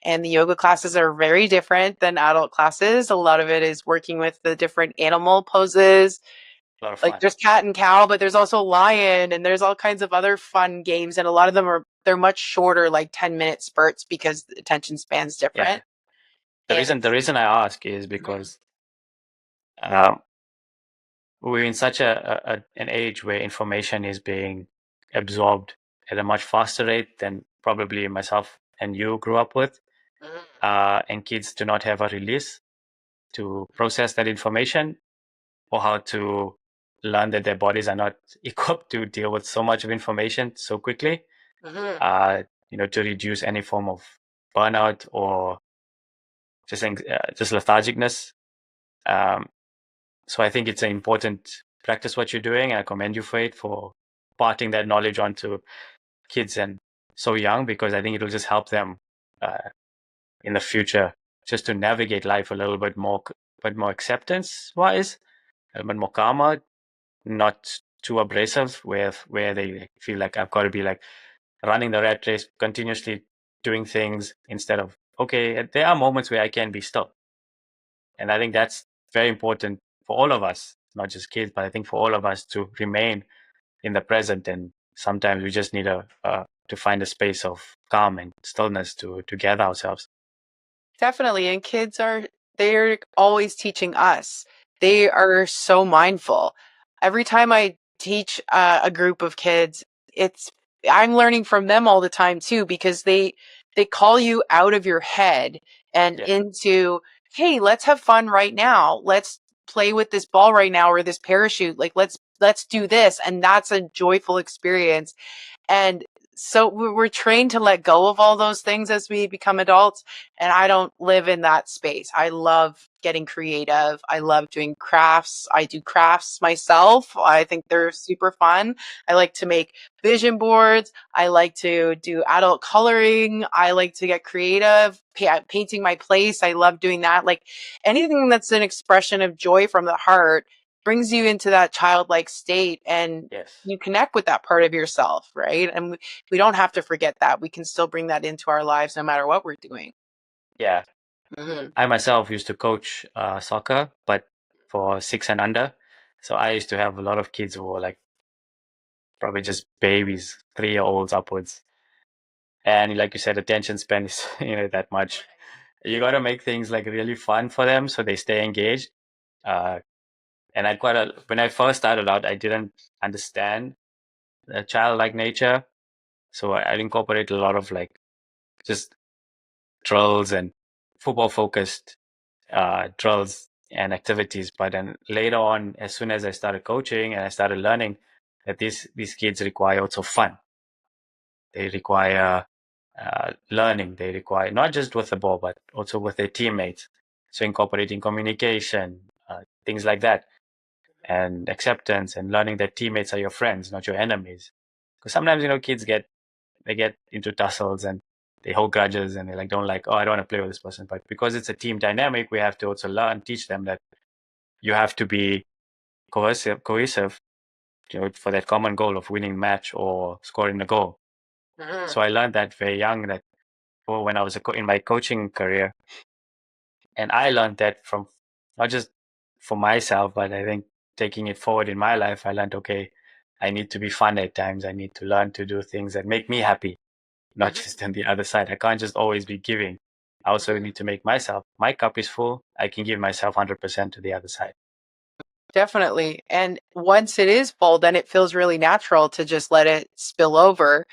And the yoga classes are very different than adult classes. A lot of it is working with the different animal poses. A lot of Like fun. there's cat and cow, but there's also lion and there's all kinds of other fun games. And a lot of them they're much shorter, like 10-minute spurts because the attention span's different. The reason I ask is because um, we're in such an age where information is being absorbed at a much faster rate than probably myself and you grew up with. And kids do not have a release to process that information or how to learn that their bodies are not equipped to deal with so much of information so quickly. To reduce any form of burnout or just lethargicness. So I think it's an important practice what you're doing, and I commend you for it, for parting that knowledge onto kids and so young, because I think it'll just help them in the future just to navigate life a little bit more, acceptance wise, a little bit more calmer, not too abrasive, where they feel like I've got to be like running the rat race, continuously doing things instead of, okay, there are moments where I can be still. And I think that's very important for all of us, not just kids, but I think for all of us to remain in the present. And sometimes we just need to find a space of calm and stillness to gather ourselves. Definitely. And they're always teaching us. They are so mindful. Every time I teach a group of kids, I'm learning from them all the time too, because they call you out of your head and into, hey, let's have fun right now. Let's play with this ball right now, or this parachute. Like, let's do this. And that's a joyful experience. And so we're trained to let go of all those things as we become adults. And I don't live in that space. I love getting creative. I love doing crafts. I do crafts myself. I think they're super fun. I like to make vision boards. I like to do adult coloring. I like to get creative, painting my place. I love doing that. Like, anything that's an expression of joy from the heart brings you into that childlike state, and you connect with that part of yourself, right? And we don't have to forget that. We can still bring that into our lives no matter what we're doing. Yeah. Mm-hmm. I myself used to coach soccer, but for 6 and under. So I used to have a lot of kids who were like probably just babies, 3-year-olds upwards. And like you said, attention span is that much. You got to make things like really fun for them so they stay engaged. And when I first started out, I didn't understand the childlike nature. So I'd incorporate a lot of like just drills and football focused drills and activities. But then later on, as soon as I started coaching and I started learning that these kids require also fun. They require learning. They require not just with the ball, but also with their teammates. So incorporating communication, things like that, and acceptance, and learning that teammates are your friends, not your enemies. Because sometimes kids get into tussles and they hold grudges and they don't like, oh, I don't want to play with this person. But because it's a team dynamic, we have to also teach them that you have to be cohesive, for that common goal of winning match or scoring the goal. Mm-hmm. So I learned that very young, that when I was in my coaching career, and I learned that from not just for myself, but I think taking it forward in my life, I learned, okay, I need to be fun at times. I need to learn to do things that make me happy, not just on the other side. I can't just always be giving. I also need to make my cup is full. I can give myself 100% to the other side. Definitely. And once it is full, then it feels really natural to just let it spill over.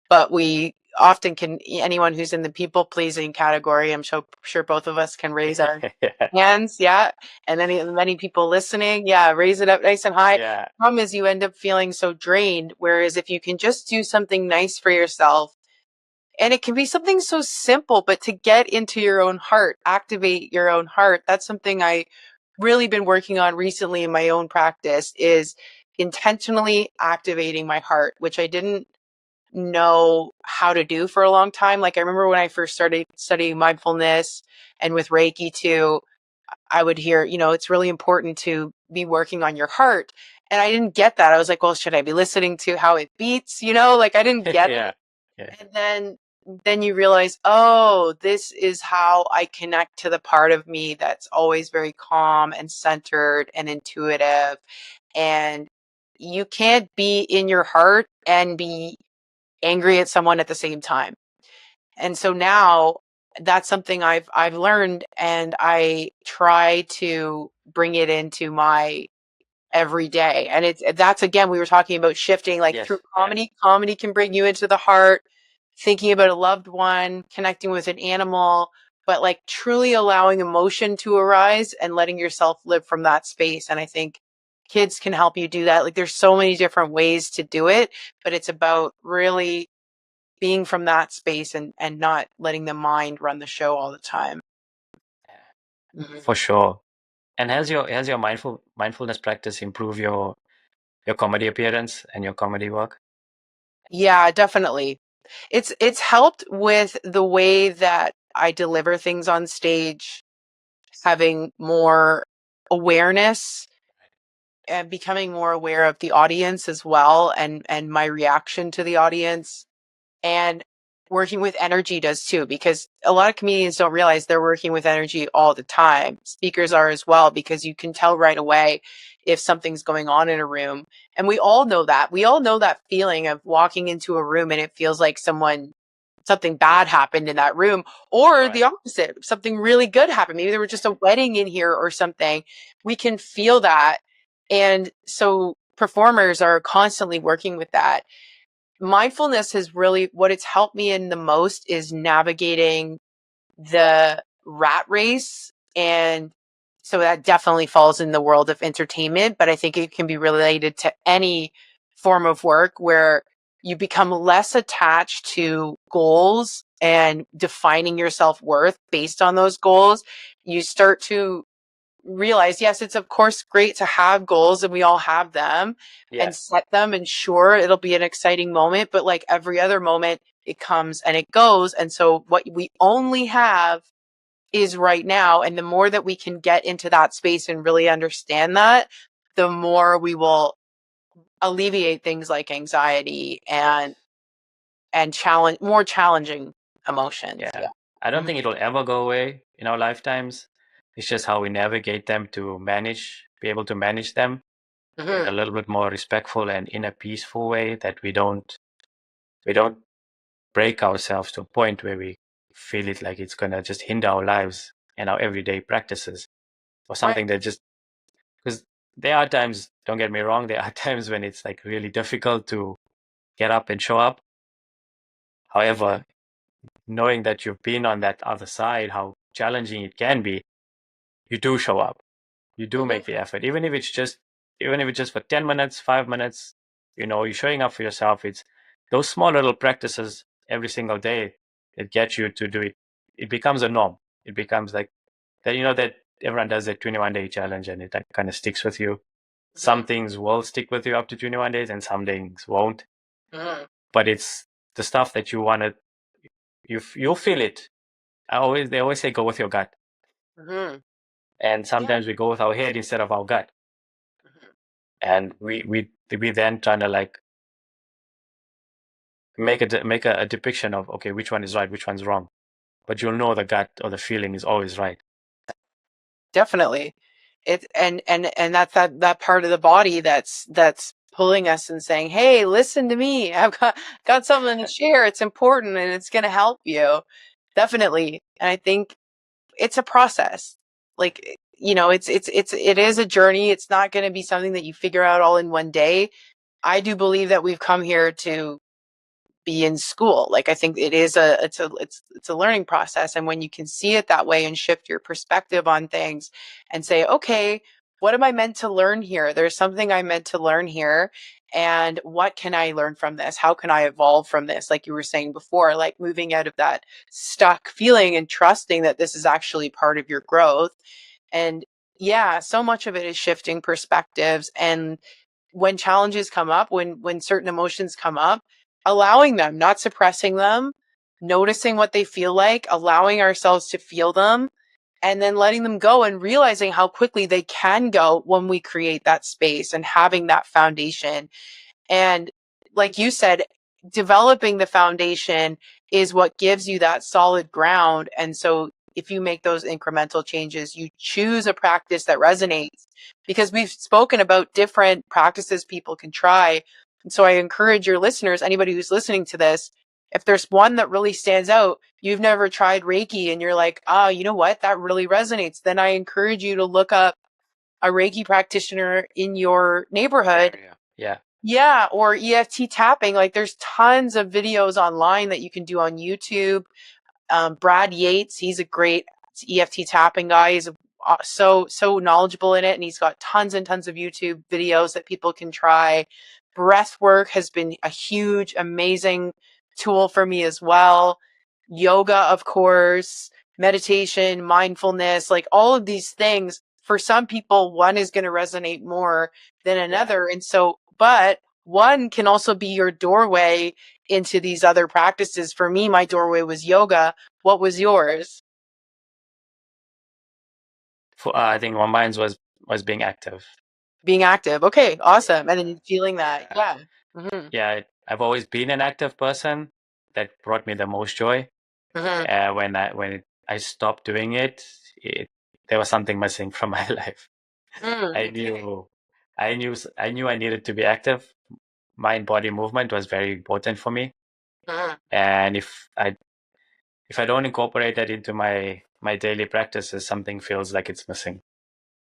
But we often anyone who's in the people pleasing category, I'm sure both of us can raise our hands. Yeah. And then many people listening, raise it up nice and high. Yeah. The problem is you end up feeling so drained. Whereas if you can just do something nice for yourself, and it can be something so simple, but to get into your own heart, activate your own heart. That's something I really been working on recently in my own practice, is intentionally activating my heart, which I didn't know how to do for a long time. Like, I remember when I first started studying mindfulness and with Reiki too, I would hear, it's really important to be working on your heart. And I didn't get that. I was like, well, should I be listening to how it beats? Like, I didn't get it. Yeah. And then you realize, oh, this is how I connect to the part of me that's always very calm and centered and intuitive. And you can't be in your heart and be angry at someone at the same time. And so now that's something I've learned, and I try to bring it into my every day. And that's, again, we were talking about shifting, like, through comedy. Comedy can bring you into the heart, thinking about a loved one, connecting with an animal, but like truly allowing emotion to arise and letting yourself live from that space. And I think kids can help you do that. Like, there's so many different ways to do it, but it's about really being from that space and not letting the mind run the show all the time. for sure. And has your mindfulness practice improve your comedy appearance and your comedy work? Yeah, definitely. It's helped with the way that I deliver things on stage, having more awareness and becoming more aware of the audience as well, and my reaction to the audience. And working with energy does too, because a lot of comedians don't realize they're working with energy all the time. Speakers are as well, because you can tell right away if something's going on in a room. And we all know that. We all know that feeling of walking into a room and it feels like something bad happened in that room, or Right. the opposite, something really good happened. Maybe there was just a wedding in here or something. We can feel that. And so performers are constantly working with that. Mindfulness has really, what it's helped me in the most is navigating the rat race. And so that definitely falls in the world of entertainment, but I think it can be related to any form of work where you become less attached to goals and defining your self-worth based on those goals. You start to realize, yes, it's of course great to have goals, and we all have them and Yes. set them. And sure, it'll be an exciting moment, but like every other moment, it comes and it goes. And so what we only have is right now. And the more that we can get into that space and really understand that, the more we will alleviate things like anxiety and more challenging emotions. Yeah. Yeah. I don't Mhm. think it'll ever go away in our lifetimes. It's just how we navigate them to be able to manage them in a Mhm. little bit more respectful and in a peaceful way, that we don't break ourselves to a point where we feel it like it's gonna just hinder our lives and our everyday practices, or Right. something that just, because there are times, don't get me wrong, there are times when it's like really difficult to get up and show up. However, knowing that you've been on that other side, how challenging it can be, you do show up. You do Mhm. make the effort, even if it's just for 10 minutes, 5 minutes. You're showing up for yourself. It's those small little practices every single day that get you to do it. It becomes a norm. It becomes like that. That everyone does that 21-day challenge, and it kind of sticks with you. Some Mhm. things will stick with you up to 21 days, and some things won't. Mhm. But it's the stuff that you want to. You'll feel it. They always say go with your gut, Mhm. and Yeah. sometimes we go with our head instead of our gut. Mhm. And we then trying to like make a depiction of, okay, which one is right, which one's wrong, but you'll know the gut or the feeling is always right. Definitely. It and that's that part of the body that's pulling us and saying, "Hey, listen to me. I've got something to share. It's important and it's going to help you." Definitely. And I think it's a process. Like, it is a journey. It's not going to be something that you figure out all in one day. I do believe that we've come here to be in school. Like, I think it's a learning process. And when you can see it that way and shift your perspective on things and say, okay, what am I meant to learn here? There's something I meant to learn here. And what can I learn from this? How can I evolve from this? Like you were saying before, like moving out of that stuck feeling and trusting that this is actually part of your growth. And yeah, so much of it is shifting perspectives. And when challenges come up, when certain emotions come up, allowing them, not suppressing them, noticing what they feel like, allowing ourselves to feel them, and then letting them go and realizing how quickly they can go when we create that space and having that foundation. And like you said, developing the foundation is what gives you that solid ground. And so if you make those incremental changes, you choose a practice that resonates, because we've spoken about different practices people can try. And so I encourage your listeners, anybody who's listening to this, if there's one that really stands out, you've never tried Reiki and you're like, you know what, that really resonates, then I encourage you to look up a Reiki practitioner in your neighborhood. Yeah. Yeah, or EFT tapping. Like, there's tons of videos online that you can do on YouTube. Brad Yates, he's a great EFT tapping guy. He's so knowledgeable in it, and he's got tons and tons of YouTube videos that people can try. Breath work has been a huge, amazing tool for me as well. Yoga, of course, meditation, mindfulness, like all of these things, for some people, one is going to resonate more than another. And so, but one can also be your doorway into these other practices. For me, my doorway was yoga. What was yours? I think one mine was being active. Being active. Okay, awesome. And then feeling that. Yeah. Yeah. Mm-hmm. Yeah, I've always been an active person. That brought me the most joy. Mm-hmm. When I stopped doing it, there was something missing from my life. I Mm-hmm. knew, I needed to be active. Mind body movement was very important for me, and if I don't incorporate that into my daily practices, something feels like it's missing.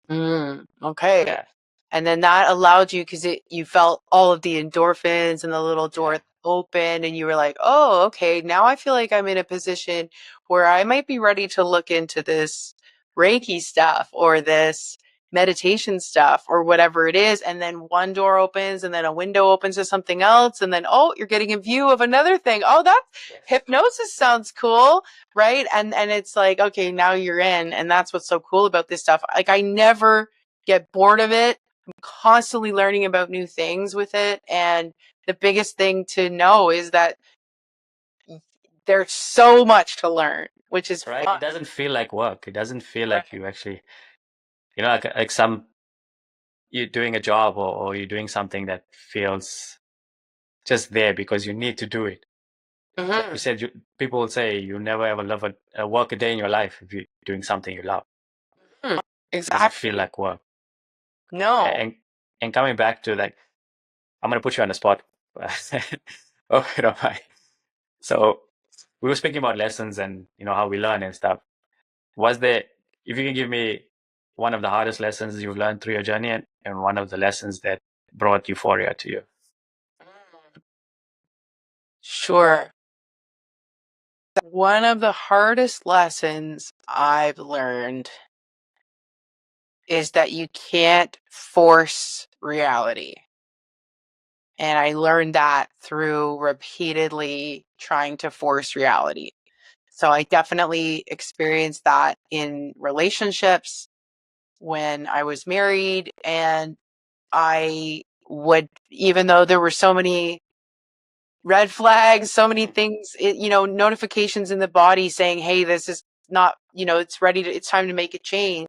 Okay. Yeah, And then that allowed you, because you felt all of the endorphins and the little door yeah, open, and you were like, oh, okay, now I feel like I'm in a position where I might be ready to look into this Reiki stuff or this meditation stuff or whatever it is. And then one door opens and then a window opens to something else. And then, oh, you're getting a view of another thing. Oh, that's hypnosis sounds cool. Right. And it's like, okay, now you're in. And that's what's so cool about this stuff. Like, I never get bored of it. I'm constantly learning about new things with it. And the biggest thing to know is that there's so much to learn, which is right. fun. It doesn't feel like work. It doesn't feel Right. like you actually, like some you're doing a job or you're doing something that feels just there because you need to do it. Like you Mm-hmm. said, people will say you never ever love work a day in your life if you're doing something you love. It doesn't feel Exactly. like work. No. And coming back to like, I'm gonna put you on the spot. Oh, you know, so we were speaking about lessons and how we learn and stuff. Was there, if you can give me one of the hardest lessons you've learned through your journey and one of the lessons that brought euphoria to you? Sure. One of the hardest lessons I've learned is that you can't force reality. And I learned that through repeatedly trying to force reality. So I definitely experienced that in relationships when I was married. And I would, even though there were so many red flags, so many things, notifications in the body saying, hey, this is not, it's ready to, it's time to make a change.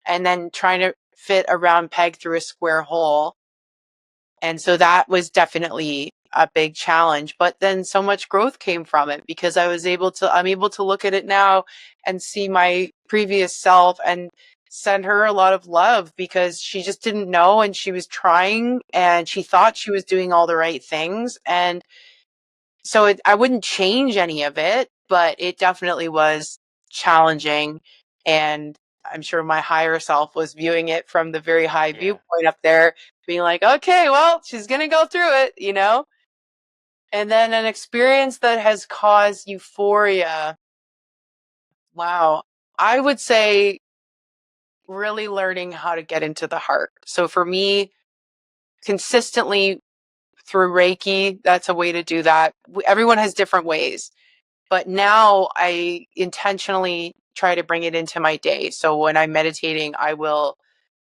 And then trying to fit a round peg through a square hole. And so that was definitely a big challenge, but then so much growth came from it because I'm able to look at it now and see my previous self and send her a lot of love because she just didn't know and she was trying and she thought she was doing all the right things. And so I wouldn't change any of it, but it definitely was challenging. And I'm sure my higher self was viewing it from the very high Yeah. viewpoint up there, being like, okay, well, she's going to go through it. And then an experience that has caused euphoria. Wow. I would say really learning how to get into the heart. So for me, consistently through Reiki, that's a way to do that. Everyone has different ways. But now I intentionally try to bring it into my day. So when I'm meditating, I will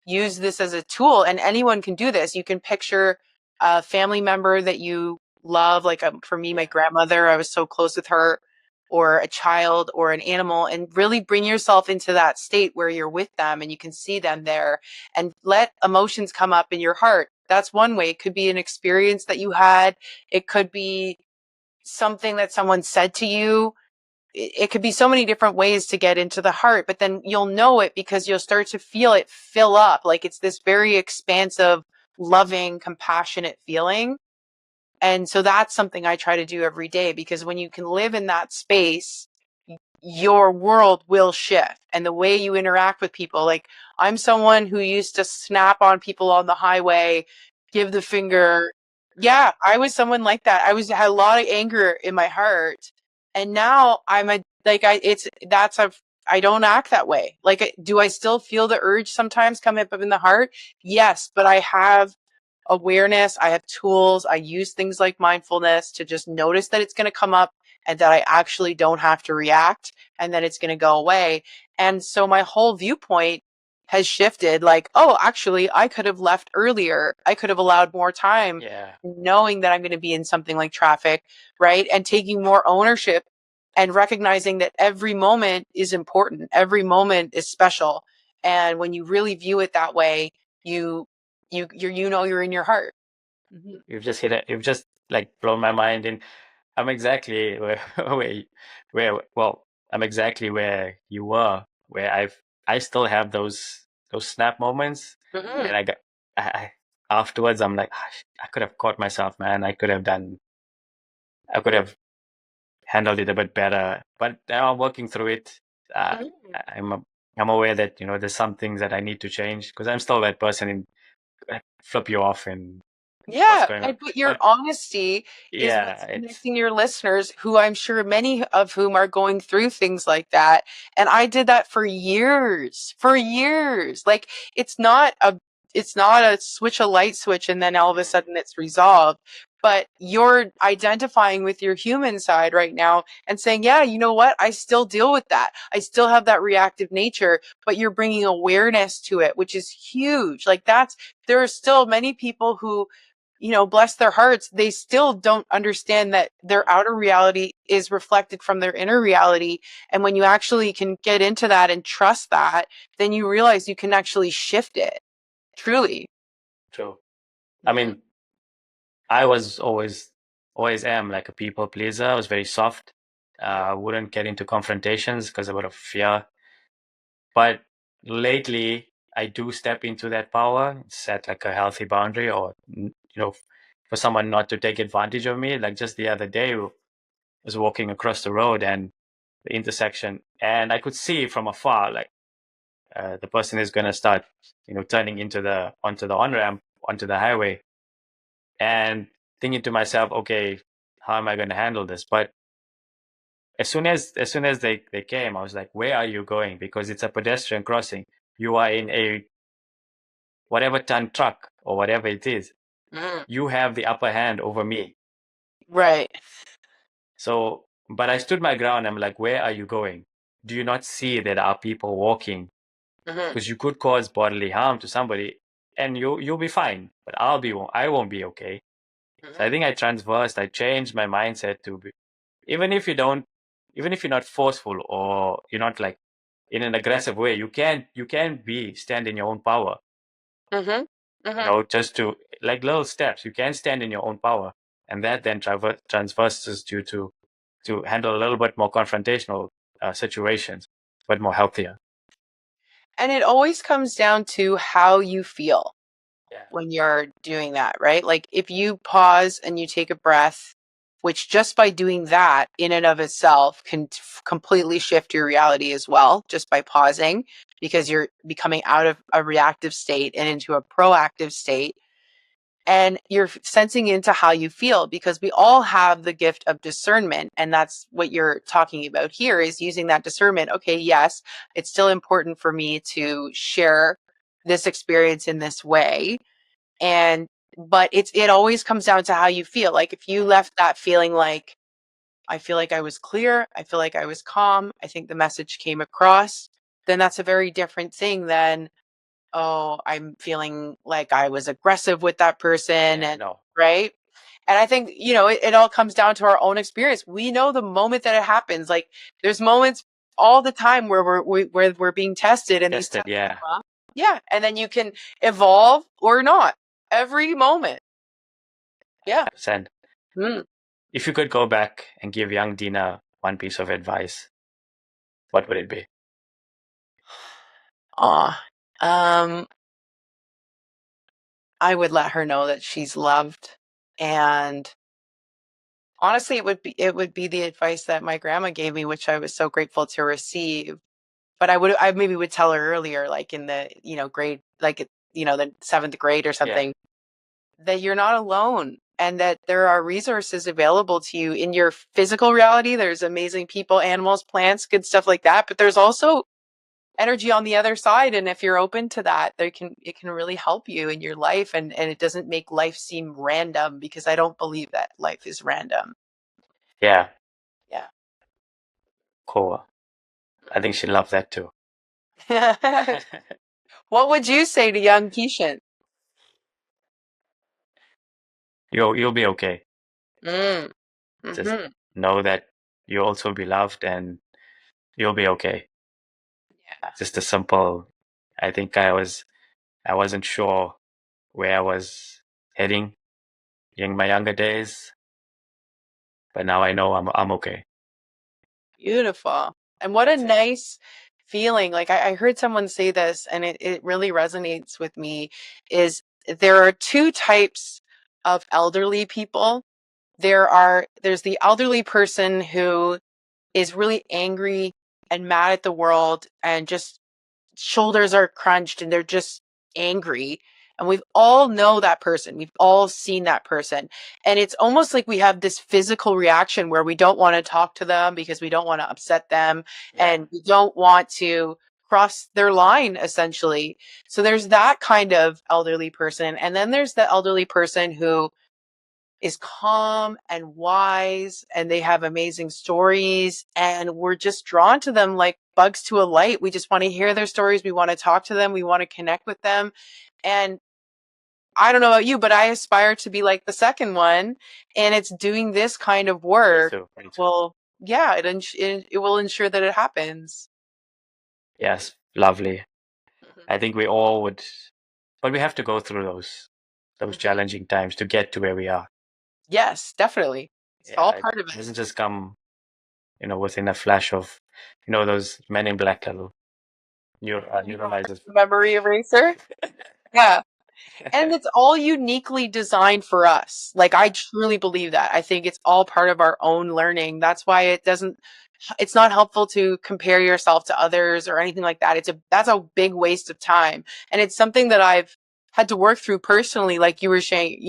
use this as a tool, and anyone can do this. You can picture a family member that you love, like for me, my grandmother, I was so close with her, or a child or an animal, and really bring yourself into that state where you're with them and you can see them there and let emotions come up in your heart. That's one way. It could be an experience that you had. It could be something that someone said to you. It could be so many different ways to get into the heart, but then you'll know it because you'll start to feel it fill up. Like it's this very expansive, loving, compassionate feeling. And so that's something I try to do every day because when you can live in that space, your world will shift and the way you interact with people. Like I'm someone who used to snap on people on the highway, give the finger. Yeah, I was someone like that. Had a lot of anger in my heart. And now I don't act that way. Like, do I still feel the urge sometimes come up in the heart? Yes, but I have awareness. I have tools. I use things like mindfulness to just notice that it's going to come up and that I actually don't have to react and that it's going to go away. And so my whole viewpoint has shifted, like, oh, actually, I could have left earlier. I could have allowed more time, Yeah. knowing that I'm going to be in something like traffic, right? And taking more ownership and recognizing that every moment is important. Every moment is special. And when you really view it that way, you're in your heart. Mm-hmm. You've just hit it. You've just like blown my mind, and I'm exactly well, I'm exactly where you were, where I still have those snap moments, Mm-hmm. and I afterwards I'm like, "Ah, I could have caught myself, man. I could have handled it a bit better, but now I'm working through it. Uh, Mm-hmm. I'm I'm aware that there's some things that I need to change because I'm still that person in flip you off and what's Yeah, going on. but your But honesty is yeah, what's it's connecting your listeners, who I'm sure many of whom are going through things like that. And I did that for years, for years. Like it's not a switch a light switch and then all of a sudden it's resolved. But you're identifying with your human side right now and saying, yeah, you know what? I still deal with that. I still have that reactive nature, but you're bringing awareness to it, which is huge. Like there are still many people who, bless their hearts, they still don't understand that their outer reality is reflected from their inner reality. And when you actually can get into that and trust that, then you realize you can actually shift it. Truly. true. I Mm-hmm. mean, I was always am like a people pleaser. I was very soft. Wouldn't get into confrontations because of fear. But lately, I do step into that power, set like a healthy boundary, or for someone not to take advantage of me. Like just the other day, I was walking across the road and the intersection, and I could see from afar, like the person is gonna start, turning onto the on ramp onto the highway, and thinking to myself, okay, how am I going to handle this? But as soon as they came, I was like, where are you going? Because it's a pedestrian crossing. You are in a whatever ton truck or whatever it is. Mm-hmm. You have the upper hand over me. Right. So, but I stood my ground. I'm like, where are you going? Do you not see that there are people walking? Mm-hmm. Because you could cause bodily harm to somebody, and you'll be fine, but I won't be okay. So I Mm-hmm. think I changed my mindset to be, even if you don't, even if you're not forceful or you're not like in an aggressive way, you can stand in your own power. Mm-hmm. Mm-hmm. Just to like little steps, you can stand in your own power, and that then transverses you to handle a little bit more confrontational situations, but more healthier. And it always comes down to how you feel Yeah, when you're doing that, right? Like if you pause and you take a breath, which just by doing that in and of itself can completely shift your reality as well, just by pausing, because you're becoming out of a reactive state and into a proactive state. And you're sensing into how you feel, because we all have the gift of discernment. And that's what you're talking about here, is using that discernment. Okay, yes, it's still important for me to share this experience in this way, but it always comes down to how you feel. Like if you left that feeling like, I feel like I was clear, I feel like I was calm, I think the message came across, then that's a very different thing than, oh, I'm feeling like I was aggressive with that person, yeah, and no, right. And I think, it all comes down to our own experience. We know the moment that it happens. Like there's moments all the time where we're being tested, and these tested, tests yeah, come up. Yeah, and then you can evolve or not every moment. Yeah. 100%. Mm. If you could go back and give young Dina one piece of advice, what would it be? Aw. Um, I would let her know that she's loved. And honestly, it would be the advice that my grandma gave me, which I was so grateful to receive. But I maybe would tell her earlier, like in the, grade, like, the seventh grade or Yeah, something, that you're not alone and that there are resources available to you in your physical reality. There's amazing people, animals, plants, good stuff like that. But there's also energy on the other side. And if you're open to that, it can really help you in your life. And it doesn't make life seem random, because I don't believe that life is random. yeah. Yeah. Cool. I think she loved that too. What would you say to young Keishan? You'll be okay. Mm. Just Mm-hmm. know that you'll also be loved and you'll be okay. Yeah. Just a simple, I think I wasn't sure where I was heading in my younger days, but now I know I'm okay. Beautiful. And what a That's it. nice feeling. Like I heard someone say this and it really resonates with me is there are two types of elderly people. There's the elderly person who is really angry and mad at the world and just shoulders are crunched and they're just angry. And we've all know that person. We've all seen that person. And it's almost like we have this physical reaction where we don't want to talk to them because we don't want to upset them and we don't want to cross their line essentially. So there's that kind of elderly person. And then there's the elderly person who is calm and wise and they have amazing stories and we're just drawn to them like bugs to a light. We just want to hear their stories. We want to talk to them. We want to connect with them. And I don't know about you, but I aspire to be like the second one. And it's doing this kind of Me work. too. Me too. Well, yeah, it will ensure that it happens. Yes, lovely. I think we all would, but we have to go through those challenging times to get to where we are. Yes, definitely. It's all Yeah, it part of it. doesn't just come, within a flash of, those Men in Black little neuralizers. Memory eraser. Yeah. And it's all uniquely designed for us. Like, I truly believe that. I think it's all part of our own learning. That's why it's not helpful to compare yourself to others or anything like that. That's a big waste of time. And it's something that I've had to work through personally. Like you were saying,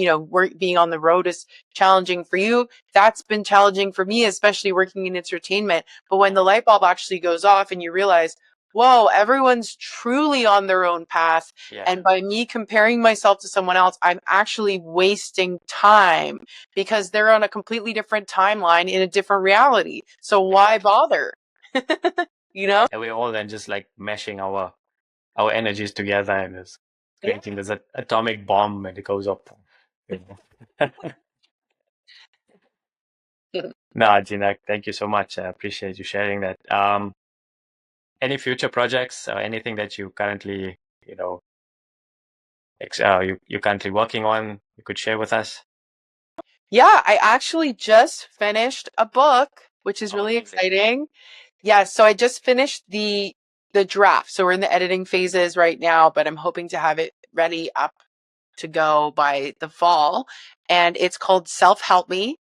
being on the road is challenging for you. That's been challenging for me, especially working in entertainment. But when the light bulb actually goes off and you realize, whoa, everyone's truly on their own path. Yeah. And by me comparing myself to someone else, I'm actually wasting time because they're on a completely different timeline in a different reality. So why Exactly. bother? And we're all then just like meshing our energies together and is creating this atomic bomb and it goes up. No, Gina, thank you so much. I appreciate you sharing that. Any future projects or anything that you currently, you're currently working on, you could share with us? Yeah, I actually just finished a book, which is really Amazing. exciting. Yeah, so I just finished the draft. So we're in the editing phases right now, but I'm hoping to have it ready up to go by the fall. And it's called Self-Help Me.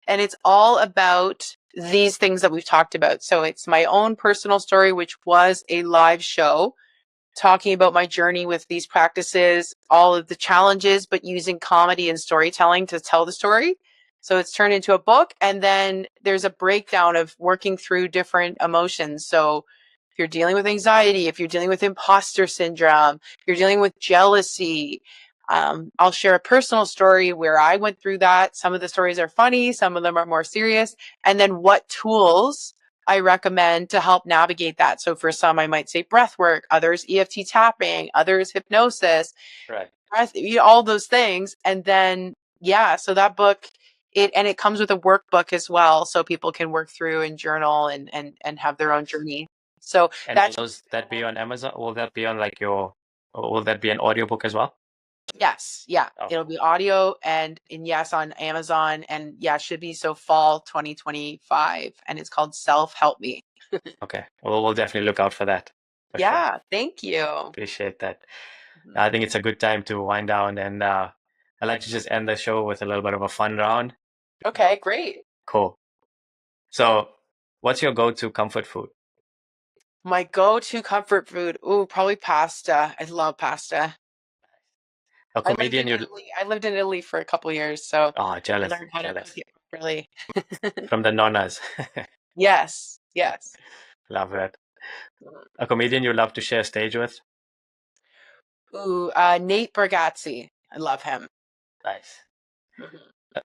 And it's all about these things that we've talked about. So it's my own personal story, which was a live show talking about my journey with these practices, all of the challenges, but using comedy and storytelling to tell the story. So it's turned into a book. And then there's a breakdown of working through different emotions. So if you're dealing with anxiety, if you're dealing with imposter syndrome, if you're dealing with jealousy, I'll share a personal story where I went through that. Some of the stories are funny, some of them are more serious. And then what tools I recommend to help navigate that. So for some, I might say breath work, others EFT tapping, others hypnosis, Right. breath, all those things. And then, yeah, so that book, it comes with a workbook as well. So people can work through and journal and have their own journey. So And that's, will that be on Amazon? Will that be on will that be an audiobook as well? yes, yeah, Oh, it'll be audio and yes, on Amazon and yeah, should be so fall 2025. And it's called Self-Help Me. okay. Well, we'll definitely look out for that. For sure. Yeah, thank you. Appreciate that. I think it's a good time to wind down, and I'd like to just end the show with a little bit of a fun round. Okay, great. Cool. So, what's your go-to comfort food? My go-to comfort food. Ooh, probably pasta. I love pasta. A comedian you I lived in Italy for a couple years, so I jealous, learned how to cook jealous it properly. from the nonnas. Yes, yes. Love that. A comedian you love to share stage with? Ooh, Nate Bargatze. I love him. Nice. Mhm.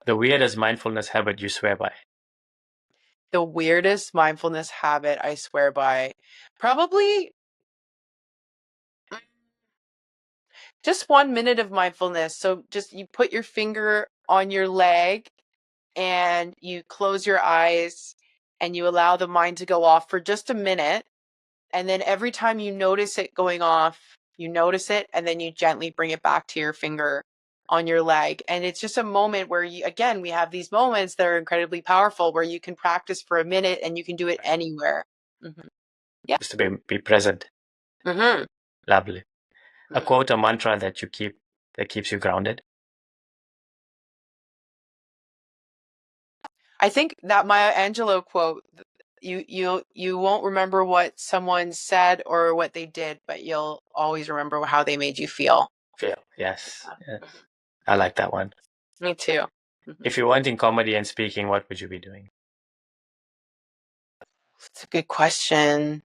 The weirdest mindfulness habit you swear by? The weirdest mindfulness habit I swear by. Probably just 1 minute of mindfulness. So just you put your finger on your leg and you close your eyes and you allow the mind to go off for just a minute. And then every time you notice it going off, you notice it and then you gently bring it back to your finger on your leg. And it's just a moment where you, again, we have these moments that are incredibly powerful where you can practice for a minute and you can do it anywhere. Mm-hmm. Yeah. Just to be present. Mm-hmm. Lovely. A quote, a mantra that you keep that keeps you grounded. I think that Maya Angelou quote, you won't remember what someone said or what they did, but you'll always remember how they made you feel. Yes. I like that one. Me too. If you weren't in comedy and speaking, what would you be doing? It's a good question.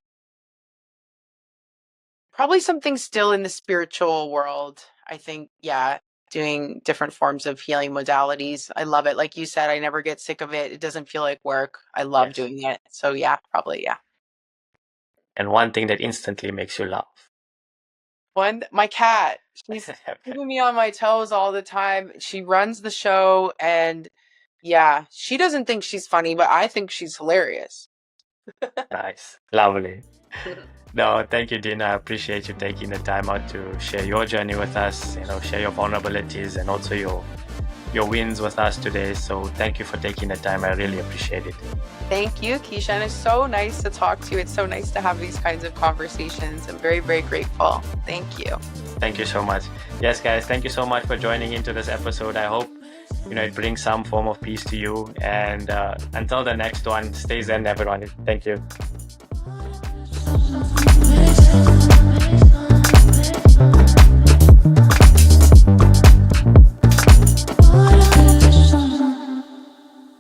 Probably something still in the spiritual world. I think, yeah, doing different forms of healing modalities. I love it. Like you said, I never get sick of it. It doesn't feel like work. I love doing it. So yeah, probably, yeah. And one thing that instantly makes you laugh. My cat. She's keeping me on my toes all the time. She runs the show and yeah, she doesn't think she's funny, but I think she's hilarious. Nice. Lovely. No, thank you, Dina. I appreciate you taking the time out to share your journey with us, share your vulnerabilities and also your wins with us today. So thank you for taking the time. I really appreciate it. Thank you, Keisha. And it's so nice to talk to you. It's so nice to have these kinds of conversations. I'm very, very grateful. Thank you. Thank you so much. Yes, guys, thank you so much for joining into this episode. I hope it brings some form of peace to you. And until the next one, stay zen, everyone. Thank you.